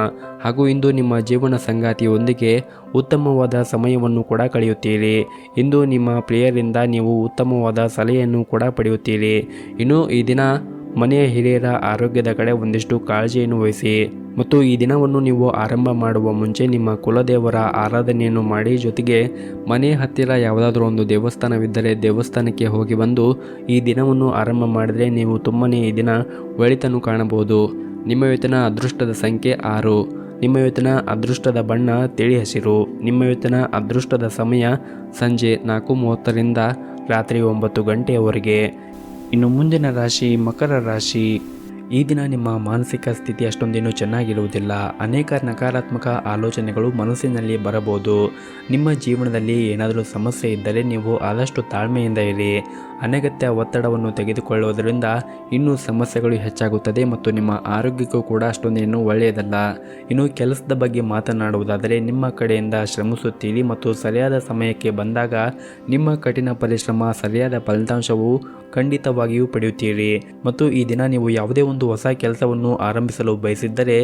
A: ಹಾಗೂ ಇಂದು ನಿಮ್ಮ ಜೀವನ ಸಂಗಾತಿಯೊಂದಿಗೆ ಉತ್ತಮವಾದ ಸಮಯವನ್ನು ಕೂಡ ಕಳೆಯುತ್ತೀರಿ. ಇಂದು ನಿಮ್ಮ ಪ್ರಿಯರಿಂದ ನೀವು ಉತ್ತಮವಾದ ಸಲಹೆಯನ್ನು ಕೂಡ ಪಡೆಯುತ್ತೀರಿ. ಇನ್ನು ಈ ದಿನ ಮನೆಯ ಹಿರಿಯರ ಆರೋಗ್ಯದ ಕಡೆ ಒಂದಿಷ್ಟು ಕಾಳಜಿಯನ್ನು ವಹಿಸಿ. ಮತ್ತು ಈ ದಿನವನ್ನು ನೀವು ಆರಂಭ ಮಾಡುವ ಮುಂಚೆ ನಿಮ್ಮ ಕುಲದೇವರ ಆರಾಧನೆಯನ್ನು ಮಾಡಿ, ಜೊತೆಗೆ ಮನೆ ಹತ್ತಿರ ಯಾವುದಾದ್ರೂ ಒಂದು ದೇವಸ್ಥಾನವಿದ್ದರೆ ದೇವಸ್ಥಾನಕ್ಕೆ ಹೋಗಿ ಬಂದು ಈ ದಿನವನ್ನು ಆರಂಭ ಮಾಡಿದರೆ ನೀವು ತುಂಬಾ ಈ ದಿನ ಒಳಿತನ್ನು ಕಾಣಬಹುದು. ನಿಮ್ಮ ಇವತ್ತಿನ ಅದೃಷ್ಟದ ಸಂಖ್ಯೆ 6. ನಿಮ್ಮ ಇವತ್ತಿನ ಅದೃಷ್ಟದ ಬಣ್ಣ ತಿಳಿ ಹಸಿರು. ನಿಮ್ಮ ಇವತ್ತಿನ ಅದೃಷ್ಟದ ಸಮಯ ಸಂಜೆ 4:30ರಿಂದ ರಾತ್ರಿ 9 ಗಂಟೆಯವರೆಗೆ. ಇನ್ನು ಮುಂದಿನ ರಾಶಿ ಮಕರ ರಾಶಿ. ಈ ದಿನ ನಿಮ್ಮ ಮಾನಸಿಕ ಸ್ಥಿತಿ ಅಷ್ಟೊಂದೇನು ಚೆನ್ನಾಗಿರುವುದಿಲ್ಲ. ಅನೇಕ ನಕಾರಾತ್ಮಕ ಆಲೋಚನೆಗಳು ಮನಸ್ಸಿನಲ್ಲಿ ಬರಬಹುದು. ನಿಮ್ಮ ಜೀವನದಲ್ಲಿ ಏನಾದರೂ ಸಮಸ್ಯೆ ಇದ್ದರೆ ನೀವು ಆದಷ್ಟು ತಾಳ್ಮೆಯಿಂದ ಇರಿ. ಅನಗತ್ಯ ಒತ್ತಡವನ್ನು ತೆಗೆದುಕೊಳ್ಳುವುದರಿಂದ ಇನ್ನೂ ಸಮಸ್ಯೆಗಳು ಹೆಚ್ಚಾಗುತ್ತದೆ ಮತ್ತು ನಿಮ್ಮ ಆರೋಗ್ಯಕ್ಕೂ ಕೂಡ ಅಷ್ಟೊಂದೇನು ಒಳ್ಳೆಯದಲ್ಲ. ಇನ್ನು ಕೆಲಸದ ಬಗ್ಗೆ ಮಾತನಾಡುವುದಾದರೆ ನಿಮ್ಮ ಕಡೆಯಿಂದ ಶ್ರಮಿಸುತ್ತೀರಿ ಮತ್ತು ಸರಿಯಾದ ಸಮಯಕ್ಕೆ ಬಂದಾಗ ನಿಮ್ಮ ಕಠಿಣ ಪರಿಶ್ರಮ ಸರಿಯಾದ ಫಲಿತಾಂಶವು ಖಂಡಿತವಾಗಿಯೂ ಪಡೆಯುತ್ತೀರಿ. ಮತ್ತು ಈ ದಿನ ನೀವು ಯಾವುದೇ ಒಂದು ಹೊಸ ಕೆಲಸವನ್ನು ಆರಂಭಿಸಲು ಬಯಸಿದ್ದರೆ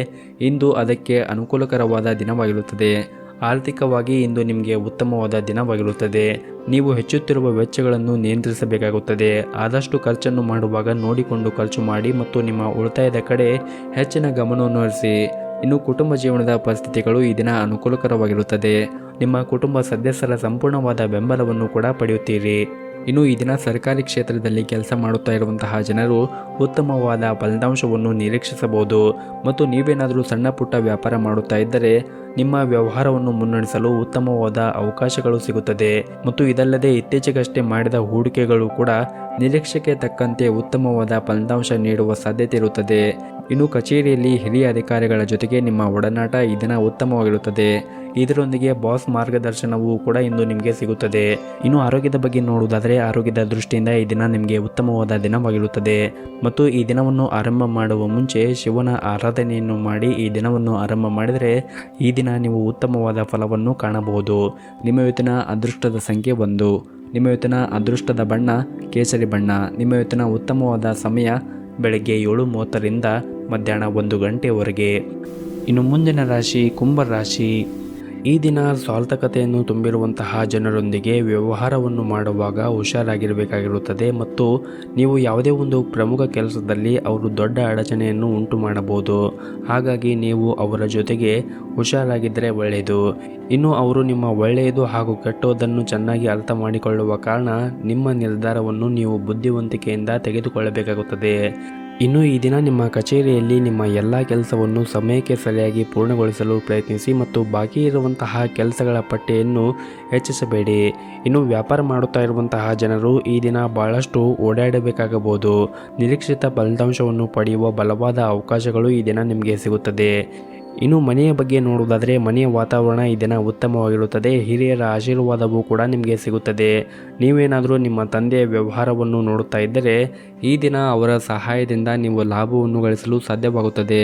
A: ಇಂದು ಅದಕ್ಕೆ ಅನುಕೂಲಕರವಾದ ದಿನವಾಗಿರುತ್ತದೆ. ಆರ್ಥಿಕವಾಗಿ ಇಂದು ನಿಮಗೆ ಉತ್ತಮವಾದ ದಿನವಾಗಿರುತ್ತದೆ. ನೀವು ಹೆಚ್ಚುತ್ತಿರುವ ವೆಚ್ಚಗಳನ್ನು ನಿಯಂತ್ರಿಸಬೇಕಾಗುತ್ತದೆ. ಆದಷ್ಟು ಖರ್ಚನ್ನು ಮಾಡುವಾಗ ನೋಡಿಕೊಂಡು ಖರ್ಚು ಮಾಡಿ ಮತ್ತು ನಿಮ್ಮ ಉಳಿತಾಯದ ಕಡೆ ಹೆಚ್ಚಿನ ಗಮನವನ್ನು ಹರಿಸಿ. ಇನ್ನು ಕುಟುಂಬ ಜೀವನದ ಪರಿಸ್ಥಿತಿಗಳು ಈ ದಿನ ಅನುಕೂಲಕರವಾಗಿರುತ್ತದೆ. ನಿಮ್ಮ ಕುಟುಂಬ ಸದಸ್ಯರ ಸಂಪೂರ್ಣವಾದ ಬೆಂಬಲವನ್ನು ಕೂಡ ಪಡೆಯುತ್ತೀರಿ. ಇನ್ನು ಈ ದಿನ ಸರ್ಕಾರಿ ಕ್ಷೇತ್ರದಲ್ಲಿ ಕೆಲಸ ಮಾಡುತ್ತಾ ಇರುವಂತಹ ಜನರು ಉತ್ತಮವಾದ ಫಲಿತಾಂಶವನ್ನು ನಿರೀಕ್ಷಿಸಬಹುದು. ಮತ್ತು ನೀವೇನಾದರೂ ಸಣ್ಣ ಪುಟ್ಟ ವ್ಯಾಪಾರ ಮಾಡುತ್ತಾ ಇದ್ದರೆ ನಿಮ್ಮ ವ್ಯವಹಾರವನ್ನು ಮುನ್ನಡೆಸಲು ಉತ್ತಮವಾದ ಅವಕಾಶಗಳು ಸಿಗುತ್ತದೆ. ಮತ್ತು ಇದಲ್ಲದೆ ಇತ್ತೀಚೆಗಷ್ಟೇ ಮಾಡಿದ ಹೂಡಿಕೆಗಳು ಕೂಡ ನಿರೀಕ್ಷೆಗೆ ತಕ್ಕಂತೆ ಉತ್ತಮವಾದ ಫಲಿತಾಂಶ ನೀಡುವ ಸಾಧ್ಯತೆ ಇರುತ್ತದೆ. ಇನ್ನು ಕಚೇರಿಯಲ್ಲಿ ಹಿರಿಯ ಅಧಿಕಾರಿಗಳ ಜೊತೆಗೆ ನಿಮ್ಮ ಒಡನಾಟ ಈ ದಿನ ಉತ್ತಮವಾಗಿರುತ್ತದೆ. ಇದರೊಂದಿಗೆ ಬಾಸ್ ಮಾರ್ಗದರ್ಶನವೂ ಕೂಡ ಇಂದು ನಿಮಗೆ ಸಿಗುತ್ತದೆ. ಇನ್ನು ಆರೋಗ್ಯದ ಬಗ್ಗೆ ನೋಡುವುದಾದರೆ ಆರೋಗ್ಯದ ದೃಷ್ಟಿಯಿಂದ ಈ ದಿನ ನಿಮಗೆ ಉತ್ತಮವಾದ ದಿನವಾಗಿರುತ್ತದೆ ಮತ್ತು ಈ ದಿನವನ್ನು ಆರಂಭ ಮಾಡುವ ಮುಂಚೆ ಶಿವನ ಆರಾಧನೆಯನ್ನು ಮಾಡಿ ಈ ದಿನವನ್ನು ಆರಂಭ ಮಾಡಿದರೆ ಈ ದಿನ ನೀವು ಉತ್ತಮವಾದ ಫಲವನ್ನು ಕಾಣಬಹುದು. ನಿಮ್ಮ ಇವತ್ತಿನ ಅದೃಷ್ಟದ ಸಂಖ್ಯೆ 1. ನಿಮ್ಮ ಇವತ್ತಿನ ಅದೃಷ್ಟದ ಬಣ್ಣ ಕೇಸರಿ ಬಣ್ಣ. ನಿಮ್ಮ ಇವತ್ತಿನ ಉತ್ತಮವಾದ ಸಮಯ ಬೆಳಗ್ಗೆ 7:30ರಿಂದ ಮಧ್ಯಾಹ್ನ 1 ಗಂಟೆವರೆಗೆ. ಇನ್ನು ಮುಂದಿನ ರಾಶಿ ಕುಂಭ ರಾಶಿ. ಈ ದಿನ ಸ್ವಾರ್ಥಕತೆಯನ್ನು ತುಂಬಿರುವಂತಹ ಜನರೊಂದಿಗೆ ವ್ಯವಹಾರವನ್ನು ಮಾಡುವಾಗ ಹುಷಾರಾಗಿರಬೇಕಾಗಿರುತ್ತದೆ ಮತ್ತು ನೀವು ಯಾವುದೇ ಒಂದು ಪ್ರಮುಖ ಕೆಲಸದಲ್ಲಿ ಅವರು ದೊಡ್ಡ ಅಡಚಣೆಯನ್ನು ಉಂಟು ಮಾಡಬಹುದು. ಹಾಗಾಗಿ ನೀವು ಅವರ ಜೊತೆಗೆ ಹುಷಾರಾಗಿದ್ದರೆ ಒಳ್ಳೆಯದು. ಇನ್ನು ಅವರು ನಿಮ್ಮ ಒಳ್ಳೆಯದು ಹಾಗೂ ಕೆಟ್ಟೋದನ್ನು ಚೆನ್ನಾಗಿ ಅರ್ಥ ಮಾಡಿಕೊಳ್ಳುವ ಕಾರಣ ನಿಮ್ಮ ನಿರ್ಧಾರವನ್ನು ನೀವು ಬುದ್ಧಿವಂತಿಕೆಯಿಂದ ತೆಗೆದುಕೊಳ್ಳಬೇಕಾಗುತ್ತದೆ. ಇನ್ನು ಈ ದಿನ ನಿಮ್ಮ ಕಚೇರಿಯಲ್ಲಿ ನಿಮ್ಮ ಎಲ್ಲ ಕೆಲಸವನ್ನು ಸಮಯಕ್ಕೆ ಸರಿಯಾಗಿ ಪೂರ್ಣಗೊಳಿಸಲು ಪ್ರಯತ್ನಿಸಿ ಮತ್ತು ಬಾಕಿ ಇರುವಂತಹ ಕೆಲಸಗಳ ಪಟ್ಟಿಯನ್ನು ಹೆಚ್ಚಿಸಬೇಡಿ. ಇನ್ನು ವ್ಯಾಪಾರ ಮಾಡುತ್ತಾ ಇರುವಂತಹ ಜನರು ಈ ದಿನ ಬಹಳಷ್ಟು ಓಡಾಡಬೇಕಾಗಬಹುದು. ನಿರೀಕ್ಷಿತ ಫಲಿತಾಂಶವನ್ನು ಪಡೆಯುವ ಬಲವಾದ ಅವಕಾಶಗಳು ಈ ದಿನ ನಿಮಗೆ ಸಿಗುತ್ತದೆ. ಇನ್ನು ಮನೆಯ ಬಗ್ಗೆ ನೋಡುವುದಾದರೆ ಮನೆಯ ವಾತಾವರಣ ಈ ದಿನ ಉತ್ತಮವಾಗಿರುತ್ತದೆ. ಹಿರಿಯರ ಆಶೀರ್ವಾದವೂ ಕೂಡ ನಿಮಗೆ ಸಿಗುತ್ತದೆ. ನೀವೇನಾದರೂ ನಿಮ್ಮ ತಂದೆಯ ವ್ಯವಹಾರವನ್ನು ನೋಡುತ್ತಾ ಇದ್ದರೆ ಈ ದಿನ ಅವರ ಸಹಾಯದಿಂದ ನೀವು ಲಾಭವನ್ನು ಗಳಿಸಲು ಸಾಧ್ಯವಾಗುತ್ತದೆ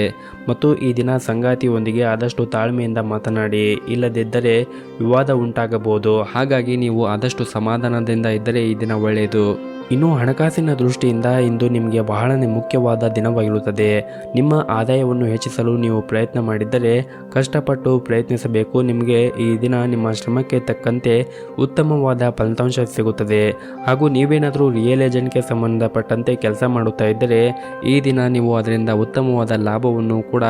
A: ಮತ್ತು ಈ ದಿನ ಸಂಗಾತಿಯೊಂದಿಗೆ ಆದಷ್ಟು ತಾಳ್ಮೆಯಿಂದ ಮಾತನಾಡಿ, ಇಲ್ಲದಿದ್ದರೆ ವಿವಾದ ಉಂಟಾಗಬಹುದು. ಹಾಗಾಗಿ ನೀವು ಆದಷ್ಟು ಸಮಾಧಾನದಿಂದ ಇದ್ದರೆ ಈ ದಿನ ಒಳ್ಳೆಯದು. ಇನ್ನು ಹಣಕಾಸಿನ ದೃಷ್ಟಿಯಿಂದ ಇಂದು ನಿಮಗೆ ಬಹಳನೇ ಮುಖ್ಯವಾದ ದಿನವಾಗಿರುತ್ತದೆ. ನಿಮ್ಮ ಆದಾಯವನ್ನು ಹೆಚ್ಚಿಸಲು ನೀವು ಪ್ರಯತ್ನ ಮಾಡಿದ್ದರೆ ಕಷ್ಟಪಟ್ಟು ಪ್ರಯತ್ನಿಸಬೇಕು. ನಿಮಗೆ ಈ ದಿನ ನಿಮ್ಮ ಶ್ರಮಕ್ಕೆ ತಕ್ಕಂತೆ ಉತ್ತಮವಾದ ಫಲಿತಾಂಶ ಸಿಗುತ್ತದೆ. ಹಾಗೂ ನೀವೇನಾದರೂ ರಿಯಲ್ ಏಜೆಂಟ್ಗೆ ಸಂಬಂಧಪಟ್ಟಂತೆ ಕೆಲಸ ಮಾಡುತ್ತಾ ಇದ್ದರೆ ಈ ದಿನ ನೀವು ಅದರಿಂದ ಉತ್ತಮವಾದ ಲಾಭವನ್ನು ಕೂಡ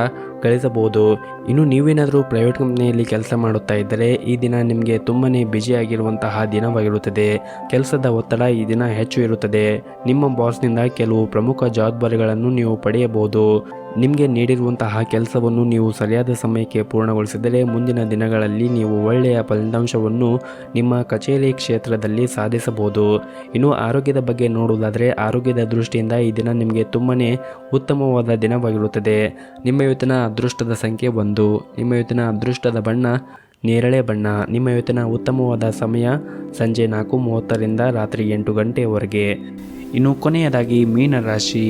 A: ಗಳಿಸಬಹುದು. ಇನ್ನು ನೀವೇನಾದರೂ ಪ್ರೈವೇಟ್ ಕಂಪ್ನಿಯಲ್ಲಿ ಕೆಲಸ ಮಾಡುತ್ತಾ ಇದ್ದರೆ ಈ ದಿನ ನಿಮಗೆ ತುಂಬಾ ಬ್ಯುಸಿಯಾಗಿರುವಂತಹ ದಿನವಾಗಿರುತ್ತದೆ. ಕೆಲಸದ ಒತ್ತಡ ಈ ದಿನ ಹೆಚ್ಚು ಇರುತ್ತದೆ. ನಿಮ್ಮ ಬಾಸ್ನಿಂದ ಕೆಲವು ಪ್ರಮುಖ ಜವಾಬ್ದಾರಿಗಳನ್ನು ನೀವು ಪಡೆಯಬಹುದು. ನಿಮಗೆ ನೀಡಿರುವಂತಹ ಕೆಲಸವನ್ನು ನೀವು ಸರಿಯಾದ ಸಮಯಕ್ಕೆ ಪೂರ್ಣಗೊಳಿಸಿದರೆ ಮುಂದಿನ ದಿನಗಳಲ್ಲಿ ನೀವು ಒಳ್ಳೆಯ ಫಲಿತಾಂಶವನ್ನು ನಿಮ್ಮ ಕಚೇರಿ ಕ್ಷೇತ್ರದಲ್ಲಿ ಸಾಧಿಸಬಹುದು. ಇನ್ನು ಆರೋಗ್ಯದ ಬಗ್ಗೆ ನೋಡುವುದಾದರೆ ಆರೋಗ್ಯದ ದೃಷ್ಟಿಯಿಂದ ಈ ದಿನ ನಿಮಗೆ ತುಂಬಾ ಉತ್ತಮವಾದ ದಿನವಾಗಿರುತ್ತದೆ. ನಿಮ್ಮ ಇವತ್ತಿನ ಅದೃಷ್ಟದ ಸಂಖ್ಯೆ 1. ನಿಮ್ಮ ಇವತ್ತಿನ ಅದೃಷ್ಟದ ಬಣ್ಣ ನೇರಳೆ ಬಣ್ಣ. ನಿಮ್ಮ ಇವತ್ತಿನ ಉತ್ತಮವಾದ ಸಮಯ ಸಂಜೆ 4:30ರಿಂದ ರಾತ್ರಿ 8 ಗಂಟೆಯವರೆಗೆ. ಇನ್ನು ಕೊನೆಯದಾಗಿ ಮೀನರಾಶಿ.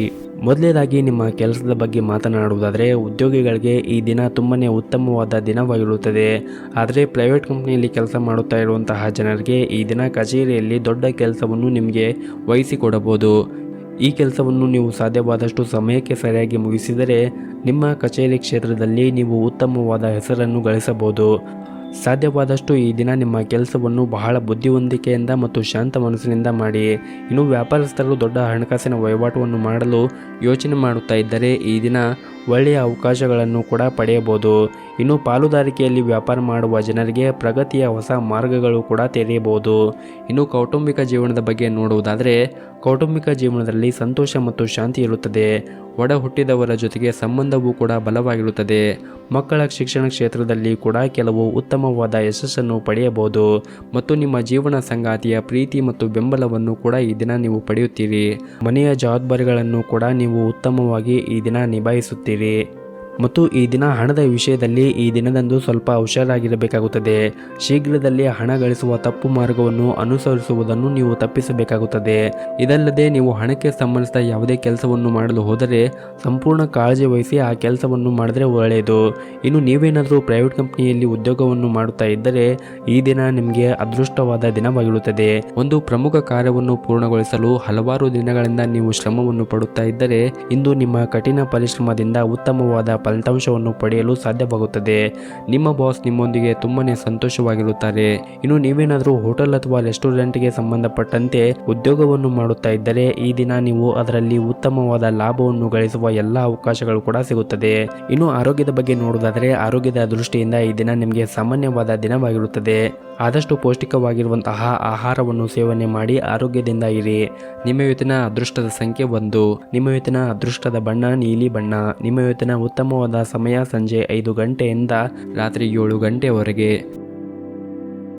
A: ಮೊದಲನೇದಾಗಿ ನಿಮ್ಮ ಕೆಲಸದ ಬಗ್ಗೆ ಮಾತನಾಡುವುದಾದರೆ ಉದ್ಯೋಗಿಗಳಿಗೆ ಈ ದಿನ ತುಂಬಾ ಉತ್ತಮವಾದ ದಿನವಾಗಿರುತ್ತದೆ. ಆದರೆ ಪ್ರೈವೇಟ್ ಕಂಪ್ನಿಯಲ್ಲಿ ಕೆಲಸ ಮಾಡುತ್ತಾ ಇರುವಂತಹ ಜನರಿಗೆ ಈ ದಿನ ಕಚೇರಿಯಲ್ಲಿ ದೊಡ್ಡ ಕೆಲಸವನ್ನು ನಿಮಗೆ ವಹಿಸಿಕೊಡಬಹುದು. ಈ ಕೆಲಸವನ್ನು ನೀವು ಸಾಧ್ಯವಾದಷ್ಟು ಸಮಯಕ್ಕೆ ಸರಿಯಾಗಿ ಮುಗಿಸಿದರೆ ನಿಮ್ಮ ಕಚೇರಿ ಕ್ಷೇತ್ರದಲ್ಲಿ ನೀವು ಉತ್ತಮವಾದ ಹೆಸರನ್ನು ಗಳಿಸಬಹುದು. ಸಾಧ್ಯವಾದಷ್ಟು ಈ ದಿನ ನಿಮ್ಮ ಕೆಲಸವನ್ನು ಬಹಳ ಬುದ್ಧಿವಂತಿಕೆಯಿಂದ ಮತ್ತು ಶಾಂತ ಮನಸ್ಸಿನಿಂದ ಮಾಡಿ. ಇನ್ನು ವ್ಯಾಪಾರಸ್ಥರು ದೊಡ್ಡ ಹಣಕಾಸಿನ ವಹಿವಾಟವನ್ನು ಮಾಡಲು ಯೋಚನೆ ಮಾಡುತ್ತಾ ಇದ್ದರೆ ಈ ದಿನ ಒಳ್ಳೆಯ ಅವಕಾಶಗಳನ್ನು ಕೂಡ ಪಡೆಯಬಹುದು. ಇನ್ನು ಪಾಲುದಾರಿಕೆಯಲ್ಲಿ ವ್ಯಾಪಾರ ಮಾಡುವ ಜನರಿಗೆ ಪ್ರಗತಿಯ ಹೊಸ ಮಾರ್ಗಗಳು ಕೂಡ ತೆರೆಯಬಹುದು. ಇನ್ನು ಕೌಟುಂಬಿಕ ಜೀವನದ ಬಗ್ಗೆ ನೋಡುವುದಾದರೆ ಕೌಟುಂಬಿಕ ಜೀವನದಲ್ಲಿ ಸಂತೋಷ ಮತ್ತು ಶಾಂತಿ ಇರುತ್ತದೆ. ಒಡ ಹುಟ್ಟಿದವರ ಜೊತೆಗೆ ಸಂಬಂಧವೂ ಕೂಡ ಬಲವಾಗಿರುತ್ತದೆ. ಮಕ್ಕಳ ಶಿಕ್ಷಣ ಕ್ಷೇತ್ರದಲ್ಲಿ ಕೂಡ ಕೆಲವು ಉತ್ತಮವಾದ ಯಶಸ್ಸನ್ನು ಪಡೆಯಬಹುದು ಮತ್ತು ನಿಮ್ಮ ಜೀವನ ಸಂಗಾತಿಯ ಪ್ರೀತಿ ಮತ್ತು ಬೆಂಬಲವನ್ನು ಕೂಡ ಈ ದಿನ ನೀವು ಪಡೆಯುತ್ತೀರಿ. ಮನೆಯ ಜವಾಬ್ದಾರಿಗಳನ್ನು ಕೂಡ ನೀವು ಉತ್ತಮವಾಗಿ ಈ ದಿನ ನಿಭಾಯಿಸುತ್ತೀರಿ. ಮತ್ತು ಈ ದಿನ ಹಣದ ವಿಷಯದಲ್ಲಿ ಈ ದಿನದಂದು ಸ್ವಲ್ಪ ಹುಷಾರಾಗಿರಬೇಕಾಗುತ್ತದೆ. ಶೀಘ್ರದಲ್ಲೇ ಹಣ ಗಳಿಸುವ ತಪ್ಪು ಮಾರ್ಗವನ್ನು ಅನುಸರಿಸುವುದನ್ನು ನೀವು ತಪ್ಪಿಸಬೇಕಾಗುತ್ತದೆ. ಇದಲ್ಲದೆ ನೀವು ಹಣಕ್ಕೆ ಸಂಬಂಧಿಸಿದ ಯಾವುದೇ ಕೆಲಸವನ್ನು ಮಾಡಲು ಹೋದರೆ ಸಂಪೂರ್ಣ ಕಾಳಜಿ ವಹಿಸಿ ಆ ಕೆಲಸವನ್ನು ಮಾಡಿದ್ರೆ ಒಳ್ಳೆಯದು. ಇನ್ನು ನೀವೇನಾದರೂ ಪ್ರೈವೇಟ್ ಕಂಪ್ನಿಯಲ್ಲಿ ಉದ್ಯೋಗವನ್ನು ಮಾಡುತ್ತಾ ಇದ್ದರೆ ಈ ದಿನ ನಿಮಗೆ ಅದೃಷ್ಟವಾದ ದಿನವಾಗಿರುತ್ತದೆ. ಒಂದು ಪ್ರಮುಖ ಕಾರ್ಯವನ್ನು ಪೂರ್ಣಗೊಳಿಸಲು ಹಲವಾರು ದಿನಗಳಿಂದ ನೀವು ಶ್ರಮವನ್ನು ಪಡುತ್ತಾ ಇದ್ದರೆ ಇಂದು ನಿಮ್ಮ ಕಠಿಣ ಪರಿಶ್ರಮದಿಂದ ಉತ್ತಮವಾದ ಫಲಿತಾಂಶವನ್ನು ಪಡೆಯಲು ಸಾಧ್ಯವಾಗುತ್ತದೆ. ನಿಮ್ಮ ಬಾಸ್ ನಿಮ್ಮೊಂದಿಗೆ ತುಂಬಾನೇ ಸಂತೋಷವಾಗಿರುತ್ತಾರೆ. ಇನ್ನು ನೀವೇನಾದರೂ ಹೋಟೆಲ್ ಅಥವಾ ರೆಸ್ಟೋರೆಂಟ್ಗೆ ಸಂಬಂಧಪಟ್ಟಂತೆ ಉದ್ಯೋಗವನ್ನು ಮಾಡುತ್ತಾ ಇದ್ದರೆ ಈ ದಿನ ನೀವು ಅದರಲ್ಲಿ ಉತ್ತಮವಾದ ಲಾಭವನ್ನು ಗಳಿಸುವ ಎಲ್ಲ ಅವಕಾಶಗಳು ಕೂಡ ಸಿಗುತ್ತದೆ. ಇನ್ನು ಆರೋಗ್ಯದ ಬಗ್ಗೆ ನೋಡುವುದಾದರೆ ಆರೋಗ್ಯದ ದೃಷ್ಟಿಯಿಂದ ಈ ದಿನ ನಿಮಗೆ ಸಾಮಾನ್ಯವಾದ ದಿನವಾಗಿರುತ್ತದೆ. ಆದಷ್ಟು ಪೌಷ್ಟಿಕವಾಗಿರುವಂತಹ ಆಹಾರವನ್ನು ಸೇವನೆ ಮಾಡಿ ಆರೋಗ್ಯದಿಂದ ಇರಿ. ನಿಮ್ಮ ಇವತ್ತಿನ ಅದೃಷ್ಟದ ಸಂಖ್ಯೆ 1. ನಿಮ್ಮ ಇವತ್ತಿನ ಅದೃಷ್ಟದ ಬಣ್ಣ ನೀಲಿ ಬಣ್ಣ. ನಿಮ್ಮ ಇವತ್ತಿನ ಉತ್ತಮವಾದ ಸಮಯ ಸಂಜೆ 5 ಗಂಟೆಯಿಂದ ರಾತ್ರಿ 7 ಗಂಟೆವರೆಗೆ.